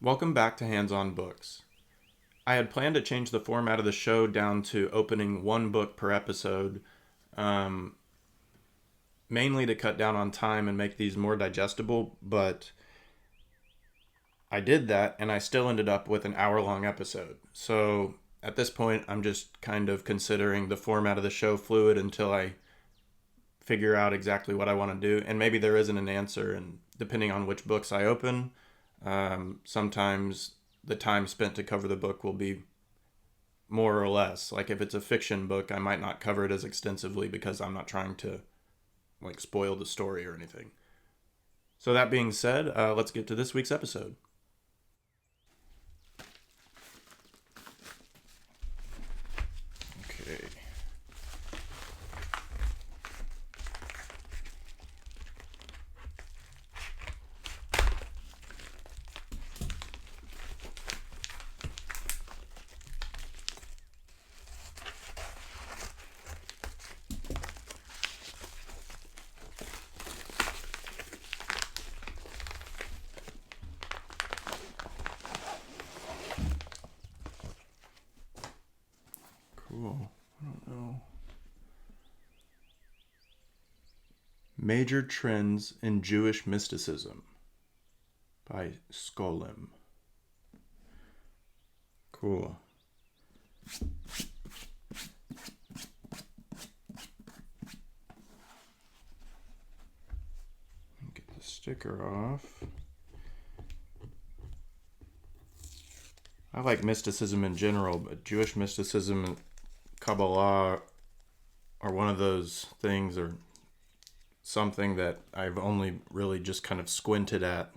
Welcome back to Hands on Books. I had planned to change the format of the show down to opening one book per episode, mainly to cut down on time and make these more digestible, but I did that and I still ended up with an hour-long episode. So at this point, I'm just kind of considering the format of the show fluid until I figure out exactly what I want to do. And maybe there isn't an answer, and depending on which books I open, sometimes the time spent to cover the book will be more or less. Like if it's a fiction book, I might not cover it as extensively because I'm not trying to spoil the story or anything. So that being said, let's get to this week's episode. Okay. Cool. I don't know. Major Trends in Jewish Mysticism by Scholem. Cool. Get the sticker off. I like mysticism in general, but Jewish mysticism and Kabbalah are one of those things, or something that I've only really just kind of squinted at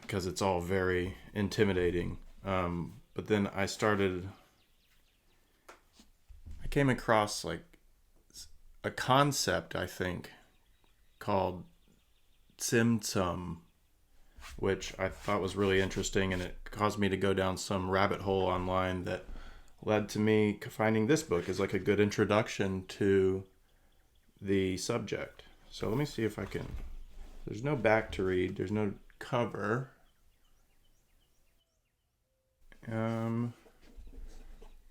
because it's all very intimidating. But then I came across a concept, I think, called Tsimtsum, which I thought was really interesting, and it caused me to go down some rabbit hole online that led to me finding this book as a good introduction to the subject. So let me see if I can. There's no back to read. There's no cover.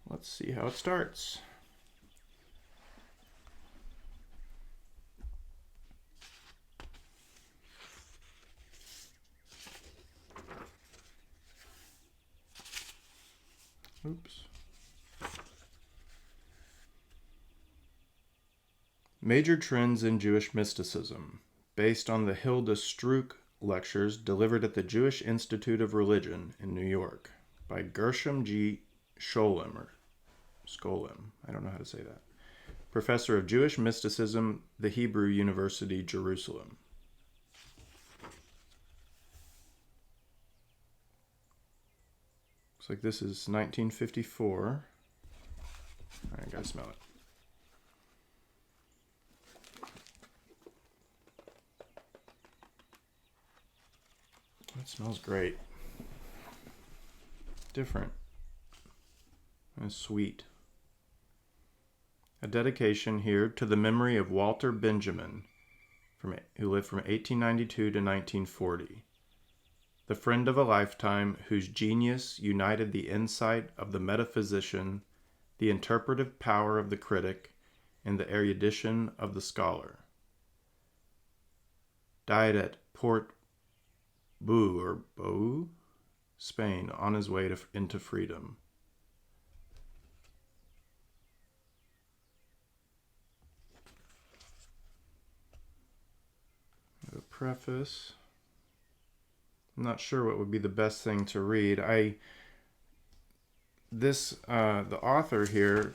Let's see how it starts. Oops. Major Trends in Jewish Mysticism, based on the Hilda Struck lectures delivered at the Jewish Institute of Religion in New York by Gershom Scholem, or Scholem, I don't know how to say that, professor of Jewish Mysticism, the Hebrew University, Jerusalem. Looks like this is 1954. I gotta smell it. It smells great. Different. And sweet. A dedication here to the memory of Walter Benjamin, who lived from 1892 to 1940. The friend of a lifetime whose genius united the insight of the metaphysician, the interpretive power of the critic, and the erudition of the scholar. Died at Port Bou, Spain, on his way into freedom. A preface. I'm not sure what would be the best thing to read. The author here,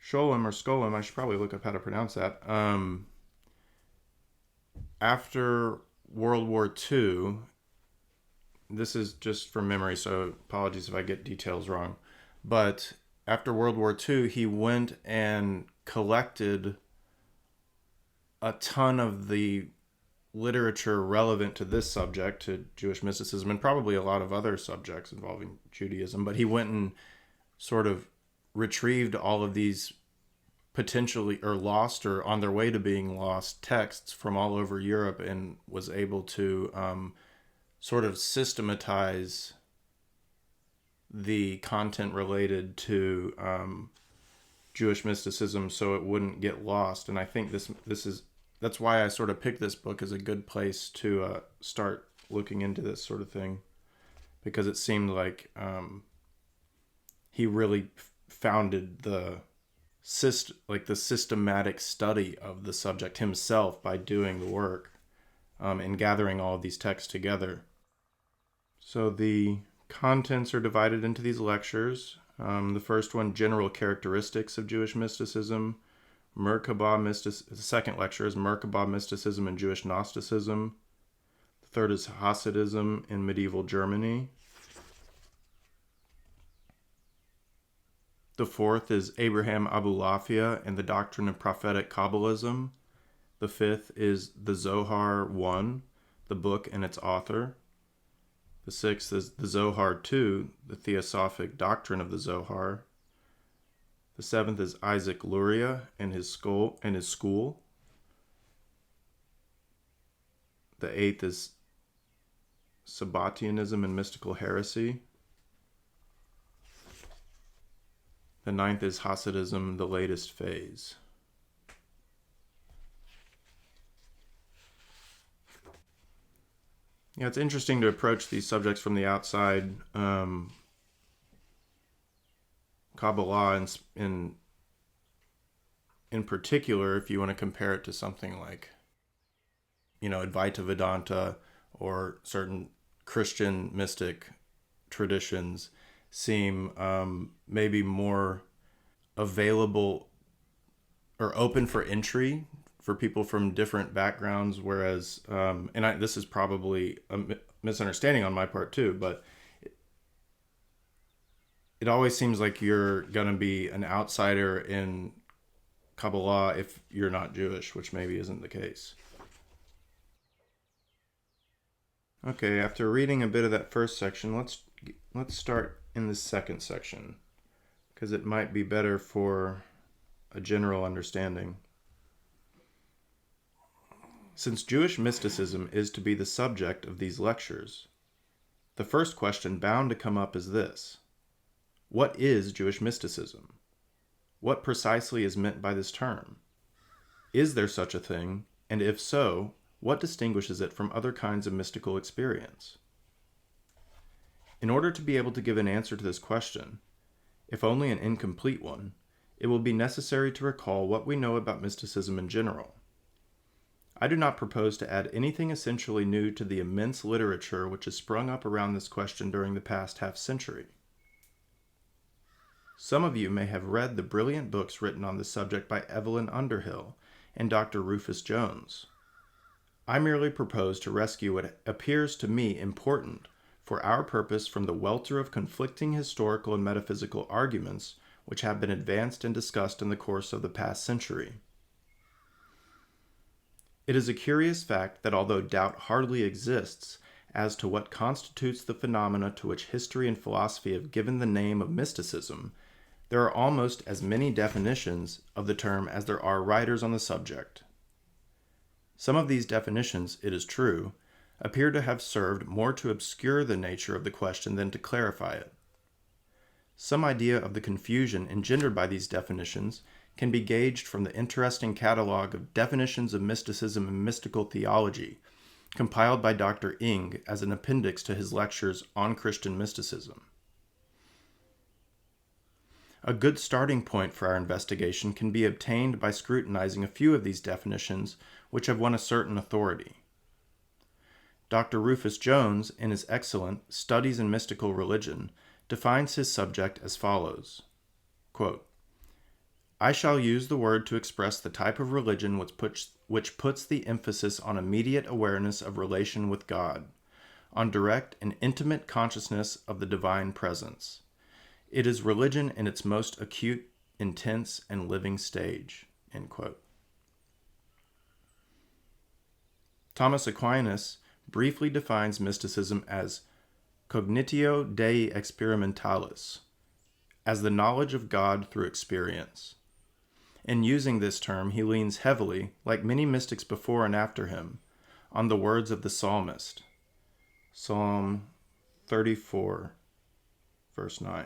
Scholem or Scholem, I should probably look up how to pronounce that. After World War II, this is just from memory, so apologies if I get details wrong, but after World War II, he went and collected a ton of the literature relevant to this subject, to Jewish mysticism, and probably a lot of other subjects involving Judaism, but he went and sort of retrieved all of these potentially or lost or on their way to being lost texts from all over Europe, and was able to sort of systematize the content related to Jewish mysticism so it wouldn't get lost. And I think that's why I sort of picked this book as a good place to start looking into this sort of thing, because it seemed like he really founded the systematic study of the subject himself by doing the work and gathering all of these texts together. So the contents are divided into these lectures. The first one, General Characteristics of Jewish Mysticism. The second lecture is Merkabah Mysticism and Jewish Gnosticism. The third is Hasidism in Medieval Germany. The fourth is Abraham Abulafia and the Doctrine of Prophetic Kabbalism. The fifth is the Zohar 1, the book and its author. The sixth is the Zohar 2, the Theosophic Doctrine of the Zohar. The seventh is Isaac Luria and his school. The eighth is Sabbatianism and Mystical Heresy. The ninth is Hasidism, the latest phase. Yeah, it's interesting to approach these subjects from the outside. Kabbalah, in particular, if you want to compare it to something like, Advaita Vedanta or certain Christian mystic traditions, seem maybe more available or open for entry for people from different backgrounds, whereas, this is probably a misunderstanding on my part too, but it always seems like you're going to be an outsider in Kabbalah if you're not Jewish, which maybe isn't the case. Okay, after reading a bit of that first section, let's start in the second section, because it might be better for a general understanding. Since Jewish mysticism is to be the subject of these lectures, the first question bound to come up is this: what is Jewish mysticism? What precisely is meant by this term? Is there such a thing, and if so, what distinguishes it from other kinds of mystical experience? In order to be able to give an answer to this question, if only an incomplete one, it will be necessary to recall what we know about mysticism in general. I do not propose to add anything essentially new to the immense literature which has sprung up around this question during the past half-century. Some of you may have read the brilliant books written on this subject by Evelyn Underhill and Dr. Rufus Jones. I merely propose to rescue what appears to me important for our purpose from the welter of conflicting historical and metaphysical arguments which have been advanced and discussed in the course of the past century. It is a curious fact that although doubt hardly exists as to what constitutes the phenomena to which history and philosophy have given the name of mysticism, there are almost as many definitions of the term as there are writers on the subject. Some of these definitions, it is true, appear to have served more to obscure the nature of the question than to clarify it. Some idea of the confusion engendered by these definitions can be gauged from the interesting catalogue of definitions of mysticism and mystical theology, compiled by Dr. Ing as an appendix to his lectures on Christian mysticism. A good starting point for our investigation can be obtained by scrutinizing a few of these definitions which have won a certain authority. Dr. Rufus Jones, in his excellent Studies in Mystical Religion, defines his subject as follows, quote, I shall use the word to express the type of religion which puts the emphasis on immediate awareness of relation with God, on direct and intimate consciousness of the divine presence. It is religion in its most acute, intense, and living stage, end quote. Thomas Aquinas briefly defines mysticism as cognitio Dei experimentalis, as the knowledge of God through experience. In using this term, he leans heavily, like many mystics before and after him, on the words of the psalmist. Psalm 34, verse 9.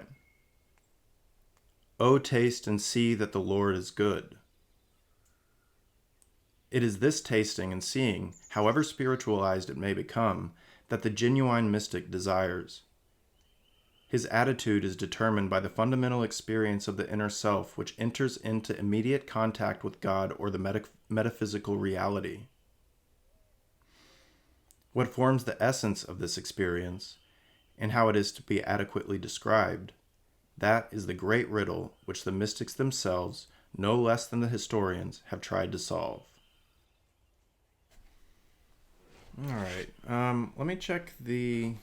O taste and see that the Lord is good. It is this tasting and seeing, however spiritualized it may become, that the genuine mystic desires. His attitude is determined by the fundamental experience of the inner self, which enters into immediate contact with God or the metaphysical reality. What forms the essence of this experience, and how it is to be adequately described, that is the great riddle which the mystics themselves, no less than the historians, have tried to solve. All right, let me check the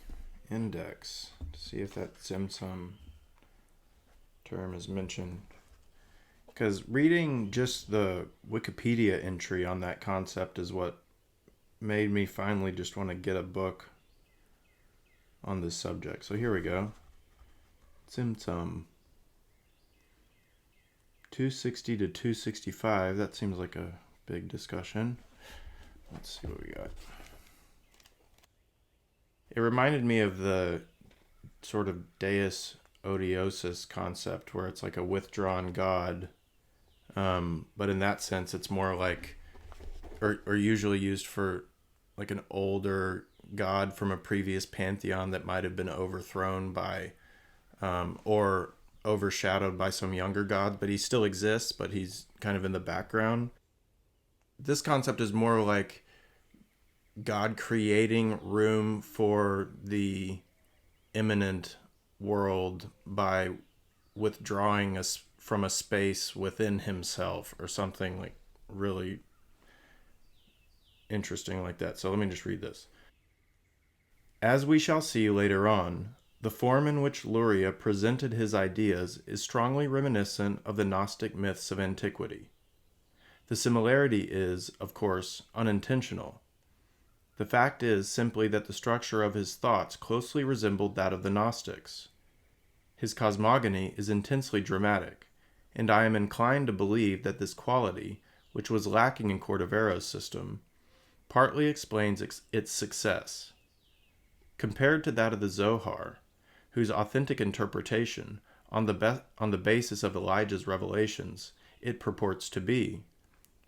index to see if that Tsimtsum term is mentioned. Because reading just the Wikipedia entry on that concept is what made me finally just want to get a book on this subject. So here we go. Tsimtsum. 260 to 265. That seems like a big discussion. Let's see what we got. It reminded me of the sort of Deus Odiosus concept, where it's like a withdrawn God. But in that sense, it's more like, or usually used for like an older God from a previous pantheon that might have been overthrown by, or overshadowed by some younger God, but he still exists, but he's kind of in the background. This concept is more like God creating room for the immanent world by withdrawing us from a space within himself, or something like really interesting like that. So let me just read this. As we shall see later on, the form in which Luria presented his ideas is strongly reminiscent of the Gnostic myths of antiquity. The similarity is, of course, unintentional. The fact is simply that the structure of his thoughts closely resembled that of the Gnostics. His cosmogony is intensely dramatic, and I am inclined to believe that this quality, which was lacking in Cordovero's system, partly explains its success. Compared to that of the Zohar, whose authentic interpretation, on the basis of Elijah's revelations, it purports to be,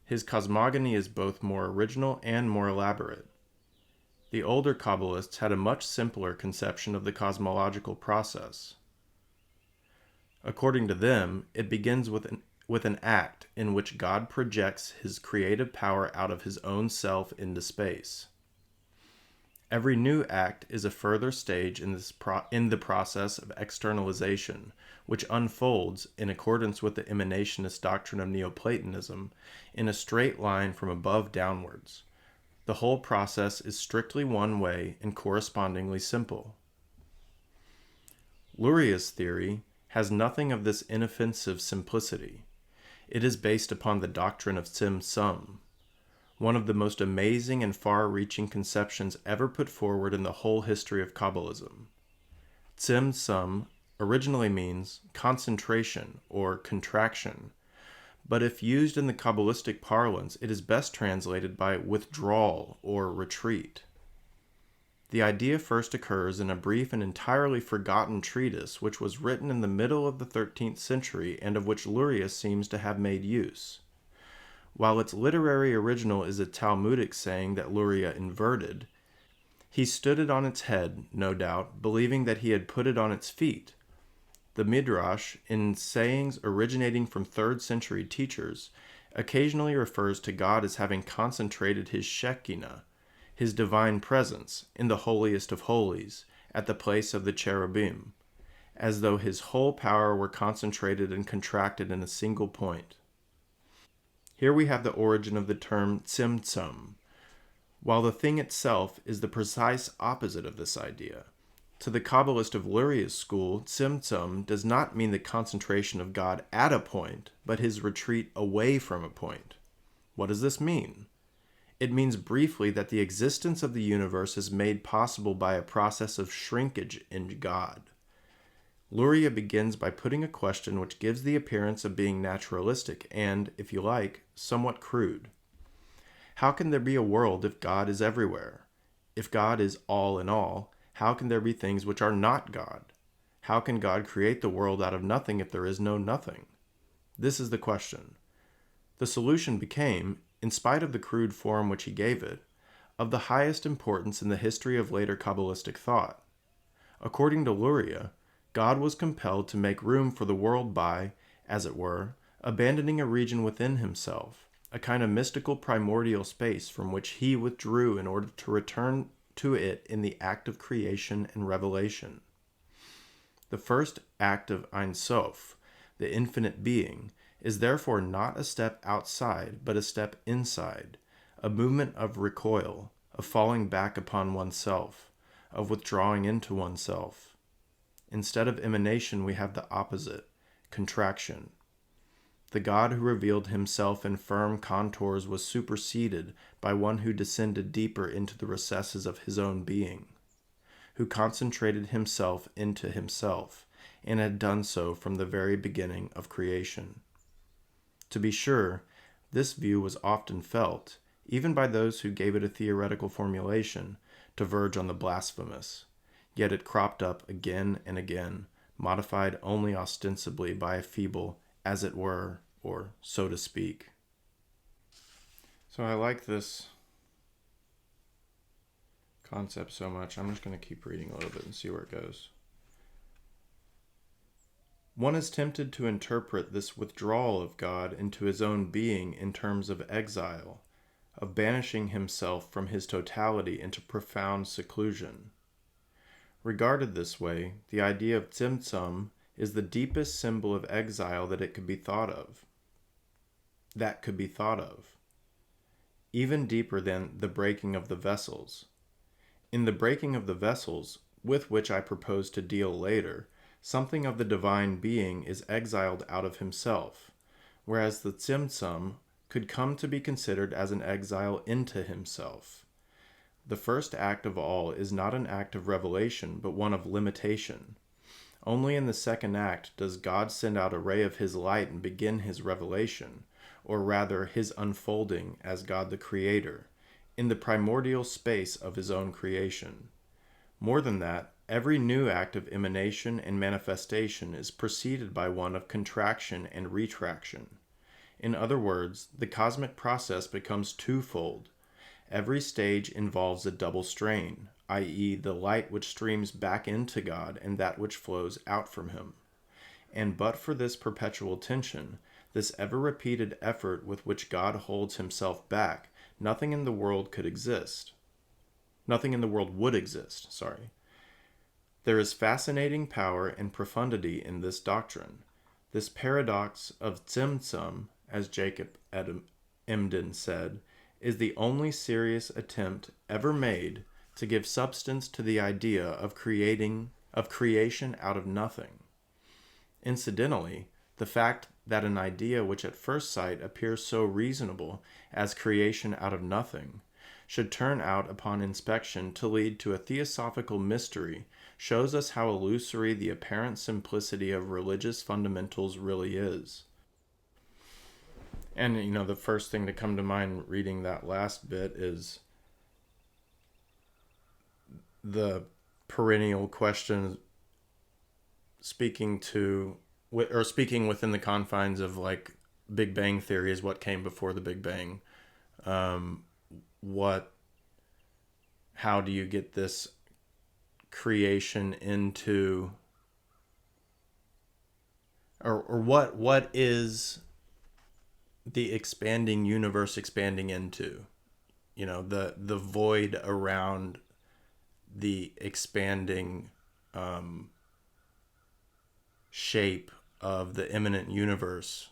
his cosmogony is both more original and more elaborate. The older Kabbalists had a much simpler conception of the cosmological process. According to them, it begins with an act in which God projects his creative power out of his own self into space. Every new act is a further stage in the process of externalization, which unfolds, in accordance with the emanationist doctrine of Neoplatonism, in a straight line from above downwards. The whole process is strictly one way and correspondingly simple. Luria's theory has nothing of this inoffensive simplicity. It is based upon the doctrine of Tsimtsum, one of the most amazing and far-reaching conceptions ever put forward in the whole history of Kabbalism. Tsimtsum originally means concentration or contraction, but if used in the Kabbalistic parlance, it is best translated by withdrawal or retreat. The idea first occurs in a brief and entirely forgotten treatise which was written in the middle of the 13th century and of which Luria seems to have made use. While its literary original is a Talmudic saying that Luria inverted, he stood it on its head, no doubt, believing that he had put it on its feet. The Midrash, in sayings originating from 3rd century teachers, occasionally refers to God as having concentrated his Shekinah, his divine presence, in the holiest of holies, at the place of the cherubim, as though his whole power were concentrated and contracted in a single point. Here we have the origin of the term Tsimtsum, while the thing itself is the precise opposite of this idea. To the Kabbalist of Luria's school, Tsimtsum does not mean the concentration of God at a point, but his retreat away from a point. What does this mean? It means briefly that the existence of the universe is made possible by a process of shrinkage in God. Luria begins by putting a question which gives the appearance of being naturalistic and, if you like, somewhat crude. How can there be a world if God is everywhere? If God is all in all, how can there be things which are not God? How can God create the world out of nothing if there is no nothing? This is the question. The solution became, in spite of the crude form which he gave it, of the highest importance in the history of later Kabbalistic thought. According to Luria, God was compelled to make room for the world by, as it were, abandoning a region within himself, a kind of mystical primordial space from which he withdrew in order to return to it in the act of creation and revelation. The first act of Ein Sof, the infinite being, is therefore not a step outside, but a step inside, a movement of recoil, of falling back upon oneself, of withdrawing into oneself. Instead of emanation, we have the opposite, contraction. The God who revealed himself in firm contours was superseded by one who descended deeper into the recesses of his own being, who concentrated himself into himself, and had done so from the very beginning of creation. To be sure, this view was often felt, even by those who gave it a theoretical formulation, to verge on the blasphemous. Yet it cropped up again and again, modified only ostensibly by a feeble, as it were, or so to speak. So I like this concept so much. I'm just going to keep reading a little bit and see where it goes. One is tempted to interpret this withdrawal of God into his own being in terms of exile, of banishing himself from his totality into profound seclusion. Regarded this way, the idea of Tsimtsum is the deepest symbol of exile that could be thought of. Even deeper than the breaking of the vessels. In the breaking of the vessels, with which I propose to deal later, something of the divine being is exiled out of himself, whereas the Tsimtsum could come to be considered as an exile into himself. The first act of all is not an act of revelation, but one of limitation. Only in the second act does God send out a ray of his light and begin his revelation, or rather his unfolding as God the Creator, in the primordial space of his own creation. More than that, every new act of emanation and manifestation is preceded by one of contraction and retraction. In other words, the cosmic process becomes twofold. Every stage involves a double strain, i.e., the light which streams back into God and that which flows out from him. And but for this perpetual tension, this ever-repeated effort with which God holds himself back, nothing in the world would exist. There is fascinating power and profundity in this doctrine. This paradox of Tsimtsum, as Jacob Emden said, is the only serious attempt ever made to give substance to the idea of creation out of nothing. Incidentally, the fact that an idea which at first sight appears so reasonable as creation out of nothing should turn out upon inspection to lead to a theosophical mystery shows us how illusory the apparent simplicity of religious fundamentals really is. And, the first thing to come to mind reading that last bit is the perennial question speaking within the confines of like Big Bang Theory is what came before the Big Bang. How do you get this creation into, or what is the expanding universe expanding into? The void around the expanding shape of the immanent universe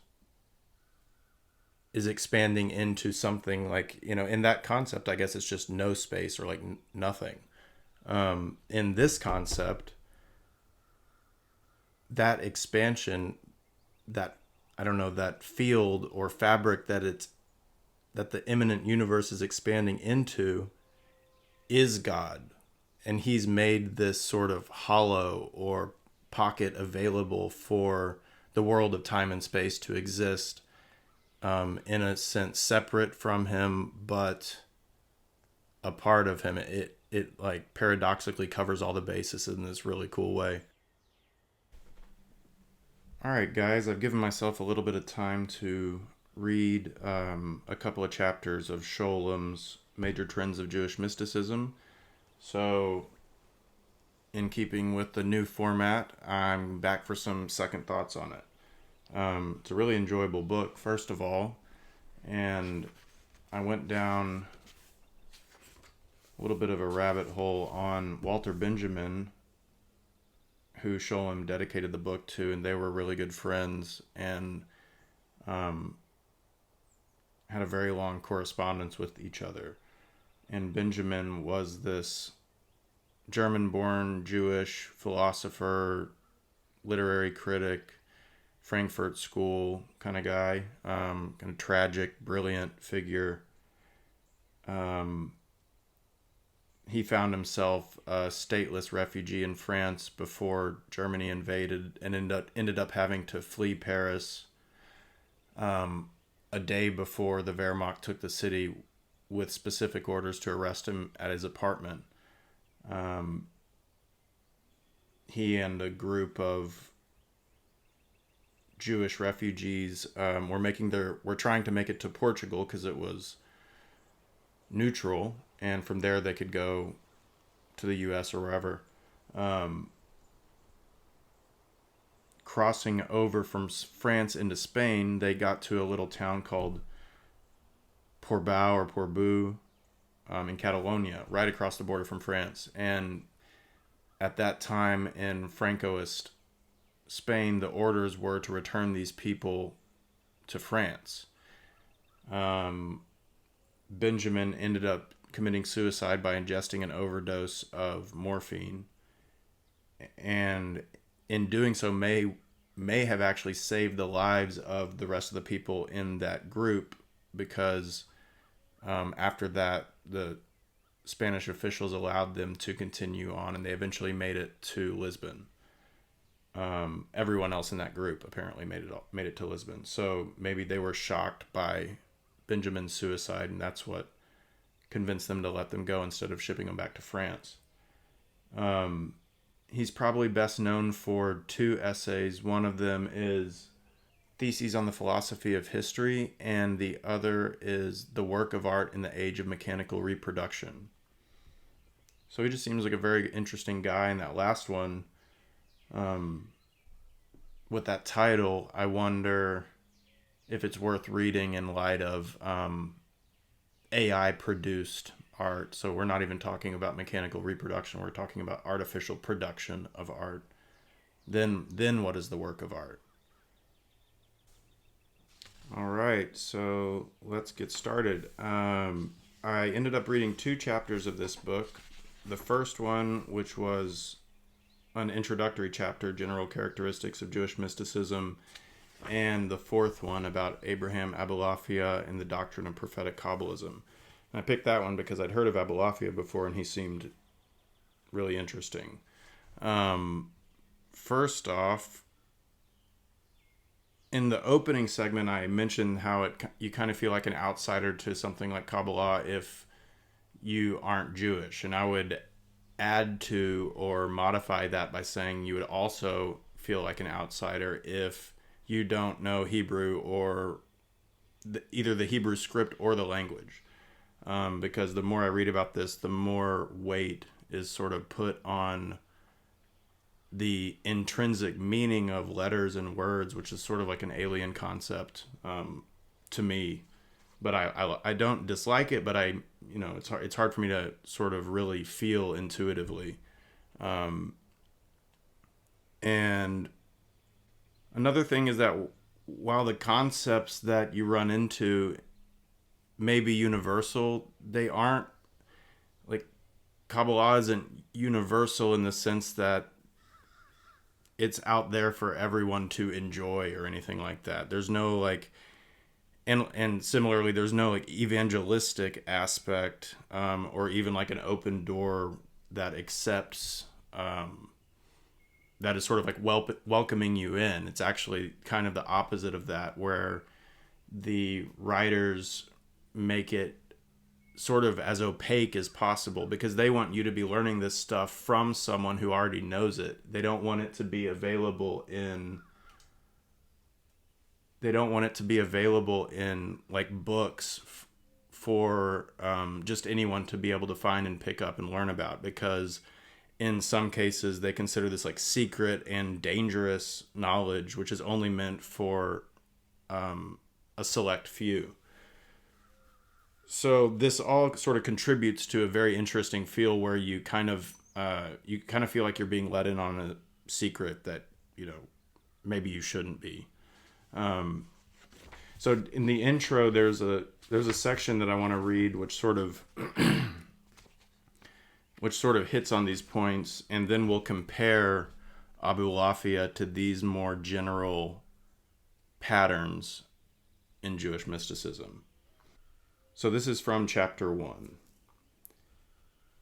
is expanding into something like, in that concept, I guess it's just no space or like nothing. In this concept, that expansion, that field or fabric that the immanent universe is expanding into is God. And he's made this sort of hollow or pocket available for the world of time and space to exist, in a sense separate from him, but a part of him. It like paradoxically covers all the bases in this really cool way. All right, guys, I've given myself a little bit of time to read a couple of chapters of Scholem's Major Trends of Jewish Mysticism. So, in keeping with the new format, I'm back for some second thoughts on it. It's a really enjoyable book, first of all, and I went down a little bit of a rabbit hole on Walter Benjamin, who Scholem dedicated the book to, and they were really good friends, and had a very long correspondence with each other. And Benjamin was this German-born Jewish philosopher, literary critic, Frankfurt School kind of guy, kind of tragic, brilliant figure. He found himself a stateless refugee in France before Germany invaded, and ended up having to flee Paris a day before the Wehrmacht took the city, with specific orders to arrest him at his apartment. He and a group of Jewish refugees were trying to make it to Portugal because it was neutral, and from there they could go to the U.S. or wherever. Crossing over from France into Spain, they got to a little town called Portbou in Catalonia, right across the border from France. And at that time in Francoist Spain, the orders were to return these people to France. Benjamin ended up committing suicide by ingesting an overdose of morphine, and in doing so may have actually saved the lives of the rest of the people in that group, because after that the Spanish officials allowed them to continue on, and they eventually made it to Lisbon. Everyone else in that group apparently made it to Lisbon. So maybe they were shocked by Benjamin's suicide, and that's what convinced them to let them go instead of shipping them back to France. He's probably best known for two essays. One of them is Theses on the Philosophy of History, and the other is The Work of Art in the Age of Mechanical Reproduction. So he just seems like a very interesting guy. And that last one, with that title, I wonder if it's worth reading in light of AI produced art. So we're not even talking about mechanical reproduction, we're talking about artificial production of art. Then what is the work of art? All right, so let's get started. I ended up reading 2 chapters of this book. The first one, which was an introductory chapter, General Characteristics of Jewish Mysticism, and the fourth one about Abraham Abulafia and the Doctrine of Prophetic Kabbalism. And I picked that one because I'd heard of Abulafia before, and he seemed really interesting. First off, in the opening segment, I mentioned how you kind of feel like an outsider to something like Kabbalah if you aren't Jewish. And I would add to or modify that by saying you would also feel like an outsider if you don't know Hebrew or either the Hebrew script or the language. Because the more I read about this, the more weight is sort of put on the intrinsic meaning of letters and words, which is sort of like an alien concept to me. But I don't dislike it, but it's hard for me to sort of really feel intuitively. And another thing is that while the concepts that you run into may be universal, they aren't. Like, Kabbalah isn't universal in the sense that it's out there for everyone to enjoy or anything like that. There's no like, and similarly, there's no like evangelistic aspect, or even like an open door that accepts that is sort of like welcoming you in. It's actually kind of the opposite of that, where the writers make it sort of as opaque as possible because they want you to be learning this stuff from someone who already knows it. They don't want it to be available in like books for just anyone to be able to find and pick up and learn about, because in some cases they consider this like secret and dangerous knowledge, which is only meant for a select few. So this all sort of contributes to a very interesting feel where you kind of feel like you're being let in on a secret that, maybe you shouldn't be. So in the intro, there's a section that I want to read, which sort of hits on these points, and then we'll compare Abulafia to these more general patterns in Jewish mysticism. So this is from chapter 1.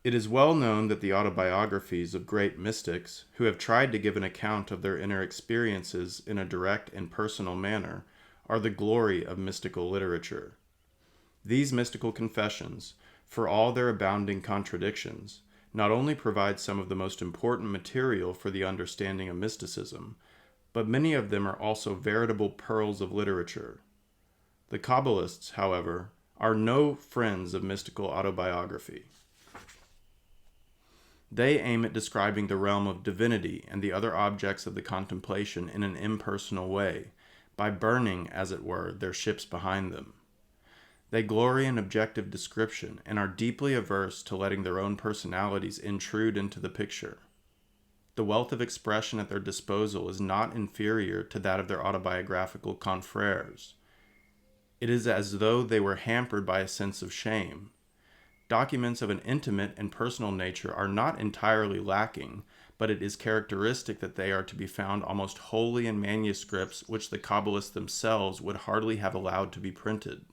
It is well known that the autobiographies of great mystics who have tried to give an account of their inner experiences in a direct and personal manner are the glory of mystical literature. These mystical confessions, for all their abounding contradictions, not only provide some of the most important material for the understanding of mysticism, but many of them are also veritable pearls of literature. The Kabbalists, however, are no friends of mystical autobiography. They aim at describing the realm of divinity and the other objects of the contemplation in an impersonal way, by burning, as it were, their ships behind them. They glory in objective description and are deeply averse to letting their own personalities intrude into the picture. The wealth of expression at their disposal is not inferior to that of their autobiographical confreres. It is as though they were hampered by a sense of shame. Documents of an intimate and personal nature are not entirely lacking, but it is characteristic that they are to be found almost wholly in manuscripts which the Kabbalists themselves would hardly have allowed to be printed.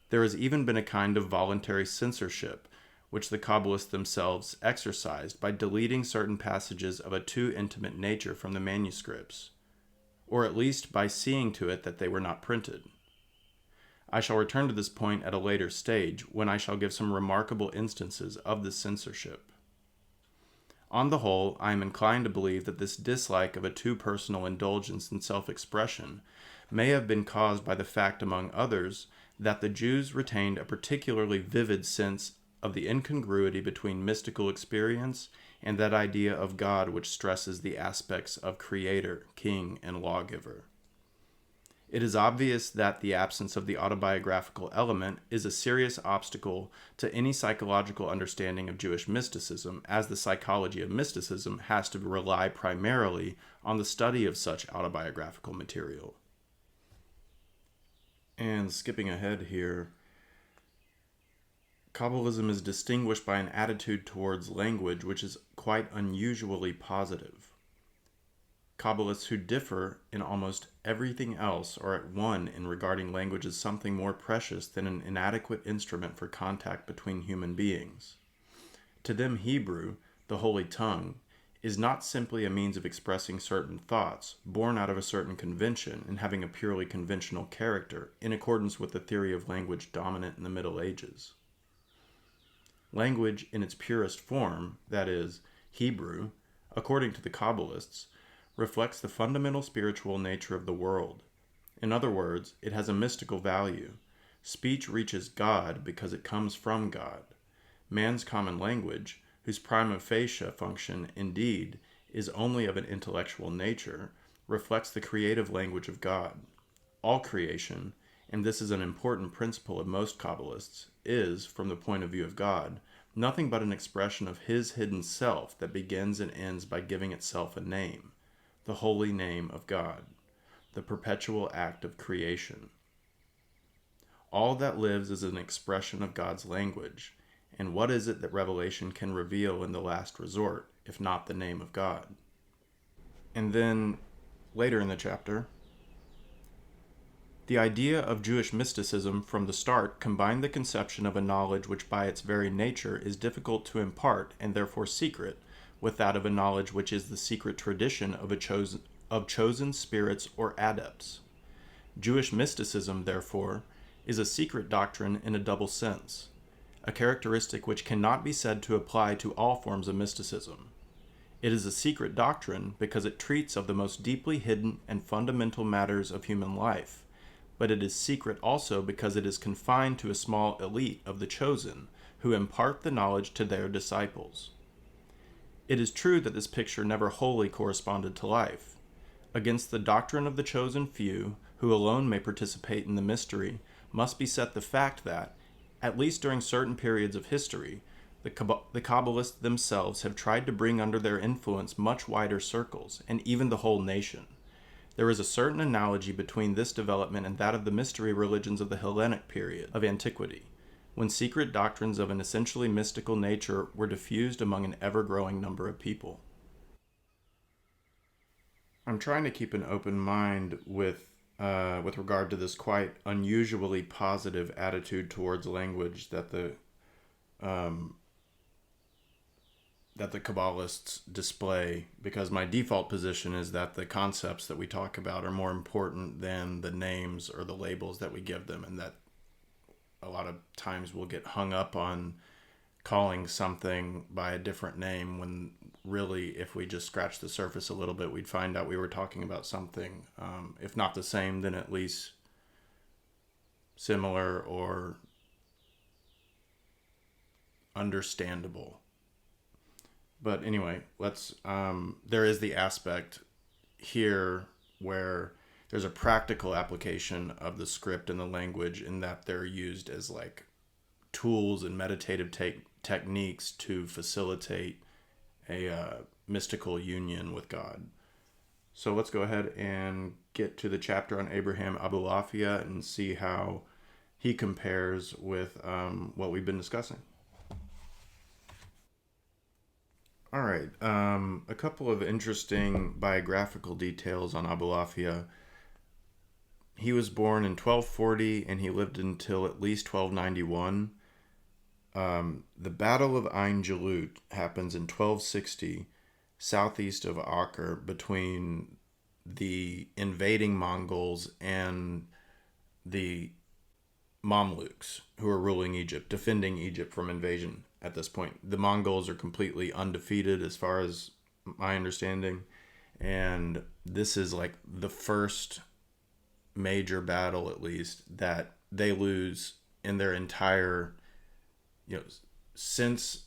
There has even been a kind of voluntary censorship, which the Kabbalists themselves exercised by deleting certain passages of a too intimate nature from the manuscripts, or at least by seeing to it that they were not printed. I shall return to this point at a later stage, when I shall give some remarkable instances of this censorship. On the whole, I am inclined to believe that this dislike of a too personal indulgence in self-expression may have been caused by the fact, among others, that the Jews retained a particularly vivid sense of the incongruity between mystical experience and that idea of God which stresses the aspects of creator, king, and lawgiver. It is obvious that the absence of the autobiographical element is a serious obstacle to any psychological understanding of Jewish mysticism, as the psychology of mysticism has to rely primarily on the study of such autobiographical material. And skipping ahead here, Kabbalism is distinguished by an attitude towards language which is quite unusually positive. Kabbalists who differ in almost everything else are at one in regarding language as something more precious than an inadequate instrument for contact between human beings. To them, Hebrew, the holy tongue, is not simply a means of expressing certain thoughts, born out of a certain convention and having a purely conventional character, in accordance with the theory of language dominant in the Middle Ages. Language in its purest form, that is, Hebrew, according to the Kabbalists, reflects the fundamental spiritual nature of the world. In other words, it has a mystical value. Speech reaches God because it comes from God. Man's common language, whose prima facie function, indeed, is only of an intellectual nature, reflects the creative language of God. All creation, and this is an important principle of most Kabbalists, is, from the point of view of God, nothing but an expression of His hidden self that begins and ends by giving itself a name, the holy name of God, the perpetual act of creation. All that lives is an expression of God's language, and what is it that revelation can reveal in the last resort, if not the name of God? And then, later in the chapter, the idea of Jewish mysticism from the start combined the conception of a knowledge which by its very nature is difficult to impart and therefore secret, with that of a knowledge which is the secret tradition of chosen spirits or adepts. Jewish mysticism, therefore, is a secret doctrine in a double sense, a characteristic which cannot be said to apply to all forms of mysticism. It is a secret doctrine because it treats of the most deeply hidden and fundamental matters of human life, but it is secret also because it is confined to a small elite of the chosen, who impart the knowledge to their disciples. It is true that this picture never wholly corresponded to life. Against the doctrine of the chosen few, who alone may participate in the mystery, must be set the fact that, at least during certain periods of history, the Kabbalists themselves have tried to bring under their influence much wider circles, and even the whole nation. There is a certain analogy between this development and that of the mystery religions of the Hellenic period of antiquity, when secret doctrines of an essentially mystical nature were diffused among an ever-growing number of people. I'm trying to keep an open mind with regard to this quite unusually positive attitude towards language that the Kabbalists display, because my default position is that the concepts that we talk about are more important than the names or the labels that we give them, and that a lot of times we'll get hung up on calling something by a different name when really, if we just scratch the surface a little bit, we'd find out we were talking about something, if not the same, then at least similar or understandable. But anyway, there is the aspect here where there's a practical application of the script and the language in that they're used as like tools and meditative techniques to facilitate a mystical union with God. So let's go ahead and get to the chapter on Abraham Abulafia and see how he compares with what we've been discussing. All right, a couple of interesting biographical details on Abulafia. He was born in 1240 and he lived until at least 1291. The Battle of Ain Jalut happens in 1260, southeast of Acre, between the invading Mongols and the Mamluks, who are ruling Egypt, defending Egypt from invasion at this point. The Mongols are completely undefeated as far as my understanding, and this is like the first major battle, at least, that they lose in their entire, since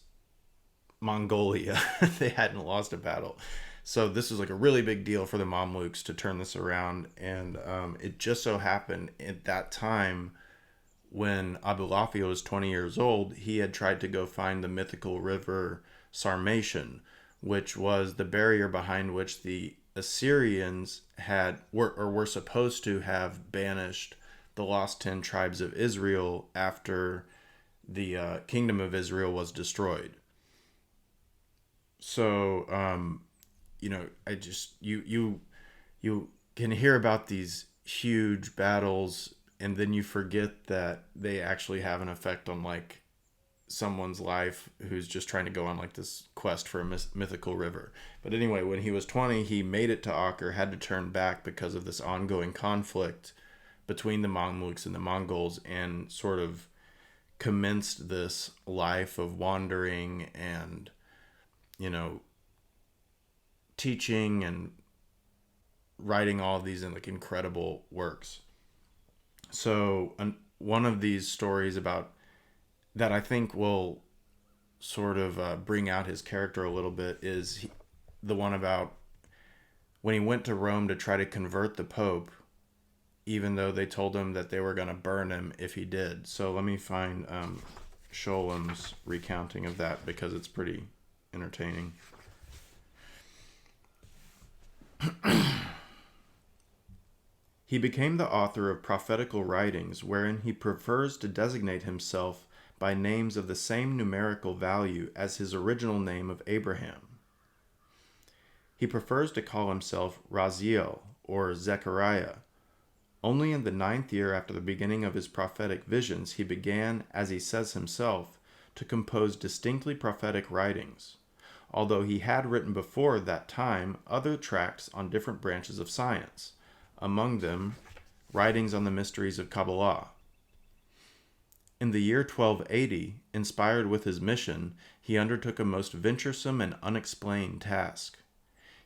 Mongolia, they hadn't lost a battle. So this was like a really big deal for the Mamluks to turn this around, and it just so happened at that time, when Abulafia was 20 years old, he had tried to go find the mythical river Sarmatian, which was the barrier behind which the Assyrians were supposed to have banished the lost 10 tribes of Israel after the kingdom of Israel was destroyed. So, you can hear about these huge battles, and then you forget that they actually have an effect on like someone's life who's just trying to go on like this quest for a mythical river. But anyway, when he was 20, he made it to Acre, had to turn back because of this ongoing conflict between the Mamluks and the Mongols, and sort of commenced this life of wandering and, teaching and writing all of these in like incredible works. So one of these stories about that I think will sort of bring out his character a little bit is the one about when he went to Rome to try to convert the Pope, even though they told him that they were going to burn him if he did. So let me find Scholem's recounting of that, because it's pretty entertaining. He became the author of prophetical writings, wherein he prefers to designate himself by names of the same numerical value as his original name of Abraham. He prefers to call himself Raziel or Zechariah. Only in the 9th year after the beginning of his prophetic visions, he began, as he says himself, to compose distinctly prophetic writings. although he had written before that time other tracts on different branches of science, among them writings on the mysteries of Kabbalah. In the year 1280, inspired with his mission, he undertook a most venturesome and unexplained task.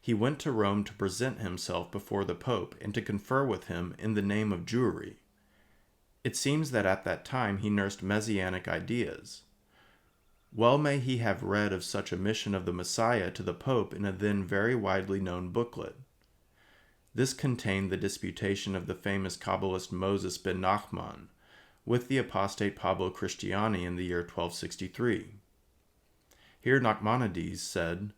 He went to Rome to present himself before the Pope and to confer with him in the name of Jewry. It seems that at that time he nursed messianic ideas. Well may he have read of such a mission of the Messiah to the Pope in a then very widely known booklet. This contained the disputation of the famous Kabbalist Moses ben Nachman with the apostate Pablo Cristiani in the year 1263. Here Nachmanides said,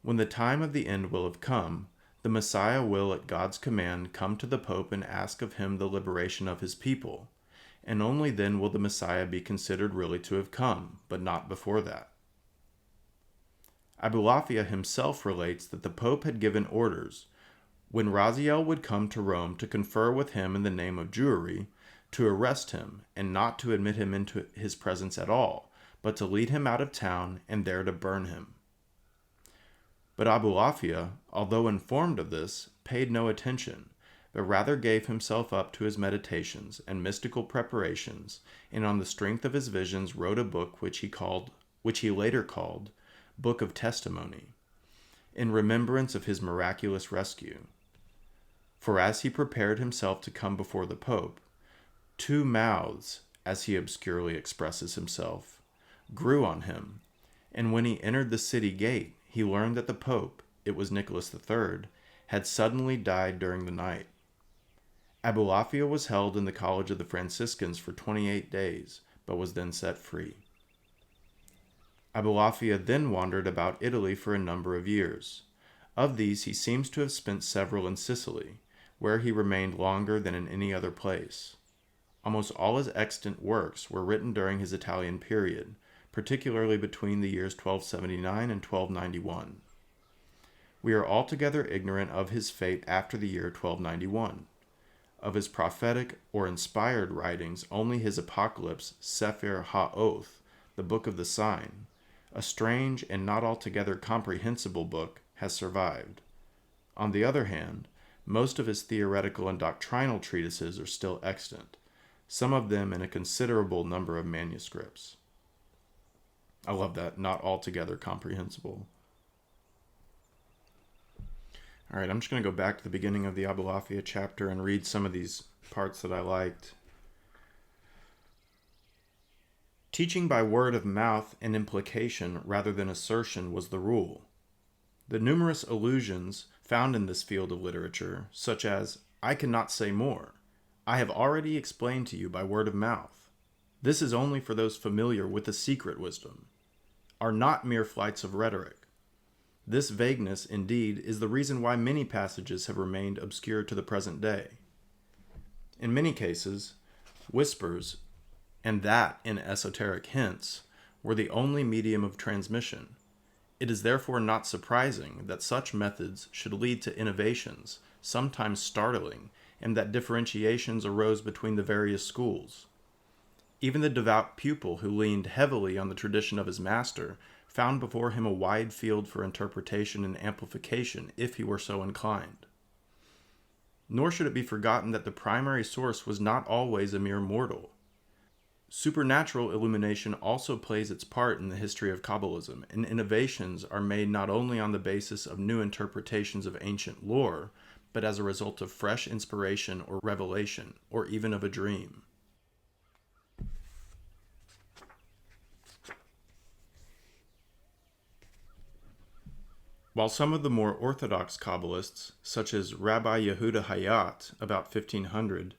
"When the time of the end will have come, the Messiah will at God's command come to the Pope and ask of him the liberation of his people, and only then will the Messiah be considered really to have come, but not before that." Abulafia himself relates that the Pope had given orders, when Raziel would come to Rome to confer with him in the name of Jewry, to arrest him, and not to admit him into his presence at all, but to lead him out of town and there to burn him. But Abulafia, although informed of this, paid no attention, but rather gave himself up to his meditations and mystical preparations, and on the strength of his visions wrote a book which he later called Book of Testimony, in remembrance of his miraculous rescue. For as he prepared himself to come before the Pope, 2 mouths, as he obscurely expresses himself, grew on him, and when he entered the city gate, he learned that the Pope, it was Nicholas III, had suddenly died during the night. Abulafia was held in the College of the Franciscans for 28 days, but was then set free. Abulafia then wandered about Italy for a number of years. Of these he seems to have spent several in Sicily, where he remained longer than in any other place. Almost all his extant works were written during his Italian period, particularly between the years 1279 and 1291. We are altogether ignorant of his fate after the year 1291. Of his prophetic or inspired writings, only his Apocalypse, Sefer HaOth, the Book of the Sign, a strange and not altogether comprehensible book, has survived. On the other hand, most of his theoretical and doctrinal treatises are still extant, some of them in a considerable number of manuscripts. I love that, not altogether comprehensible. All right, I'm just going to go back to the beginning of the Abulafia chapter and read some of these parts that I liked. Teaching by word of mouth and implication rather than assertion was the rule. The numerous allusions found in this field of literature, such as, "I cannot say more," "I have already explained to you by word of mouth," "This is only for those familiar with the secret wisdom," are not mere flights of rhetoric. This vagueness, indeed, is the reason why many passages have remained obscure to the present day. In many cases, whispers, and that in esoteric hints, were the only medium of transmission. It is therefore not surprising that such methods should lead to innovations, sometimes startling, and that differentiations arose between the various schools. Even the devout pupil who leaned heavily on the tradition of his master found before him a wide field for interpretation and amplification if he were so inclined. Nor should it be forgotten that the primary source was not always a mere mortal. Supernatural illumination also plays its part in the history of Kabbalism, and innovations are made not only on the basis of new interpretations of ancient lore, but as a result of fresh inspiration or revelation, or even of a dream. While some of the more orthodox Kabbalists, such as Rabbi Yehuda Hayat, about 1500,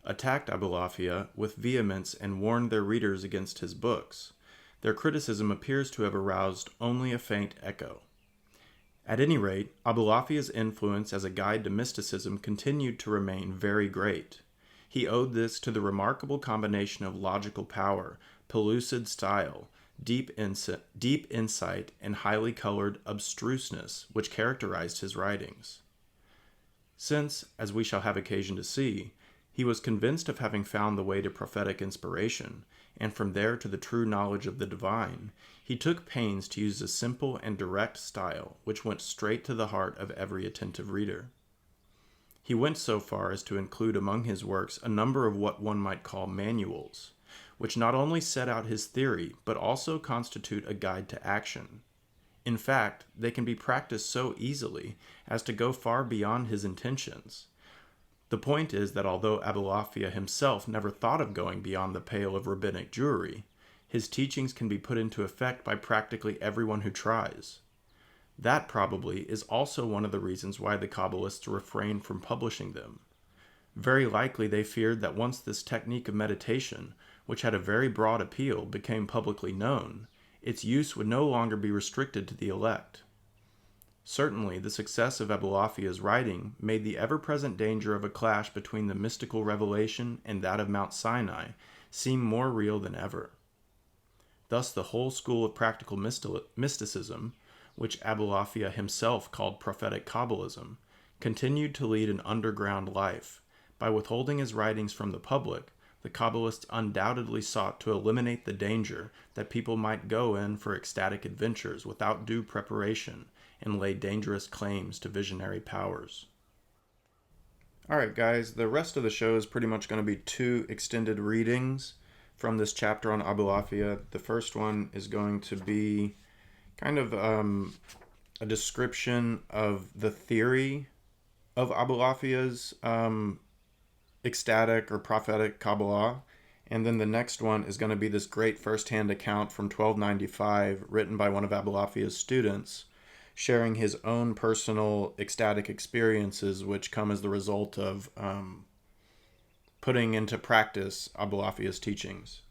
attacked Abulafia with vehemence and warned their readers against his books, their criticism appears to have aroused only a faint echo. At any rate, Abulafia's influence as a guide to mysticism continued to remain very great. He owed this to the remarkable combination of logical power, pellucid style, deep insight, and highly colored abstruseness which characterized his writings. Since, as we shall have occasion to see, he was convinced of having found the way to prophetic inspiration, and from there to the true knowledge of the divine, he took pains to use a simple and direct style which went straight to the heart of every attentive reader. He went so far as to include among his works a number of what one might call manuals, which not only set out his theory, but also constitute a guide to action. In fact, they can be practiced so easily as to go far beyond his intentions. The point is that although Abulafia himself never thought of going beyond the pale of rabbinic Jewry, his teachings can be put into effect by practically everyone who tries. That probably is also one of the reasons why the Kabbalists refrained from publishing them. Very likely they feared that once this technique of meditation, which had a very broad appeal, became publicly known, its use would no longer be restricted to the elect. Certainly, the success of Abulafia's writing made the ever-present danger of a clash between the mystical revelation and that of Mount Sinai seem more real than ever. Thus, the whole school of practical mysticism, which Abulafia himself called prophetic Kabbalism, continued to lead an underground life. By withholding his writings from the public, the Kabbalists undoubtedly sought to eliminate the danger that people might go in for ecstatic adventures without due preparation and lay dangerous claims to visionary powers. Alright guys, the rest of the show is pretty much going to be 2 extended readings from this chapter on Abulafia. The first one is going to be kind of a description of the theory of Abulafia's ecstatic or prophetic Kabbalah, and then the next one is going to be this great first-hand account from 1295 written by one of Abulafia's students, sharing his own personal ecstatic experiences which come as the result of putting into practice Abulafia's teachings.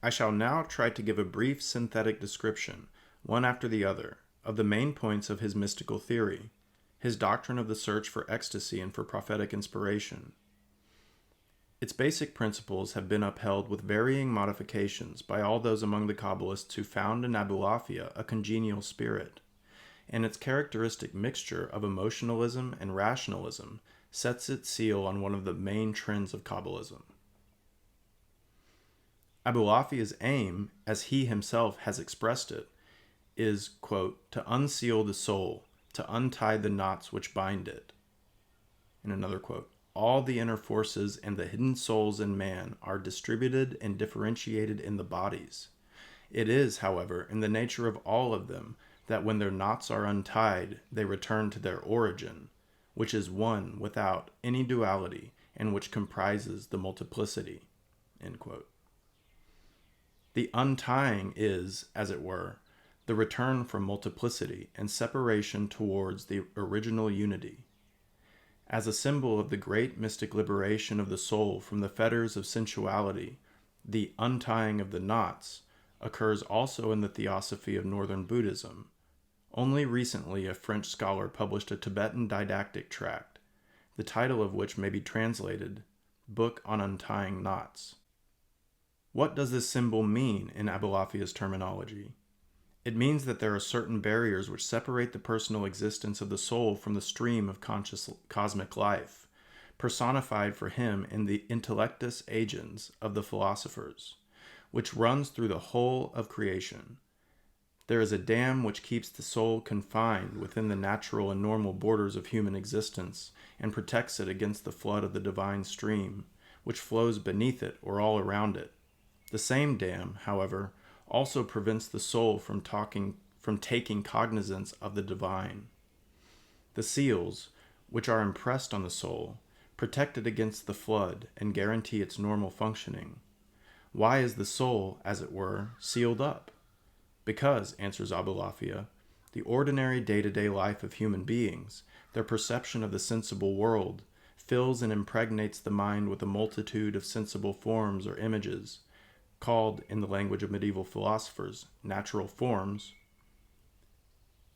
I shall now try to give a brief synthetic description, one after the other, of the main points of his mystical theory, his doctrine of the search for ecstasy and for prophetic inspiration. Its basic principles have been upheld with varying modifications by all those among the Kabbalists who found in Abulafia a congenial spirit, and its characteristic mixture of emotionalism and rationalism sets its seal on one of the main trends of Kabbalism. Abulafia's aim, as he himself has expressed it, is, quote, to unseal the soul, to untie the knots which bind it. In another quote, all the inner forces and the hidden souls in man are distributed and differentiated in the bodies. It is, however, in the nature of all of them that when their knots are untied, they return to their origin, which is one without any duality and which comprises the multiplicity. End quote. The untying is, as it were, the return from multiplicity and separation towards the original unity. As a symbol of the great mystic liberation of the soul from the fetters of sensuality, the untying of the knots occurs also in the theosophy of Northern Buddhism. Only recently a French scholar published a Tibetan didactic tract, the title of which may be translated, Book on Untying Knots. What does this symbol mean in Abulafia's terminology? It means that there are certain barriers which separate the personal existence of the soul from the stream of conscious cosmic life, personified for him in the intellectus agens of the philosophers, which runs through the whole of creation. There is a dam which keeps the soul confined within the natural and normal borders of human existence and protects it against the flood of the divine stream, which flows beneath it or all around it. The same dam, however, also prevents the soul from taking cognizance of the divine. The seals, which are impressed on the soul, protect it against the flood and guarantee its normal functioning. Why is the soul, as it were, sealed up? Because, answers Abulafia, the ordinary day-to-day life of human beings, their perception of the sensible world, fills and impregnates the mind with a multitude of sensible forms or images, called, in the language of medieval philosophers, natural forms.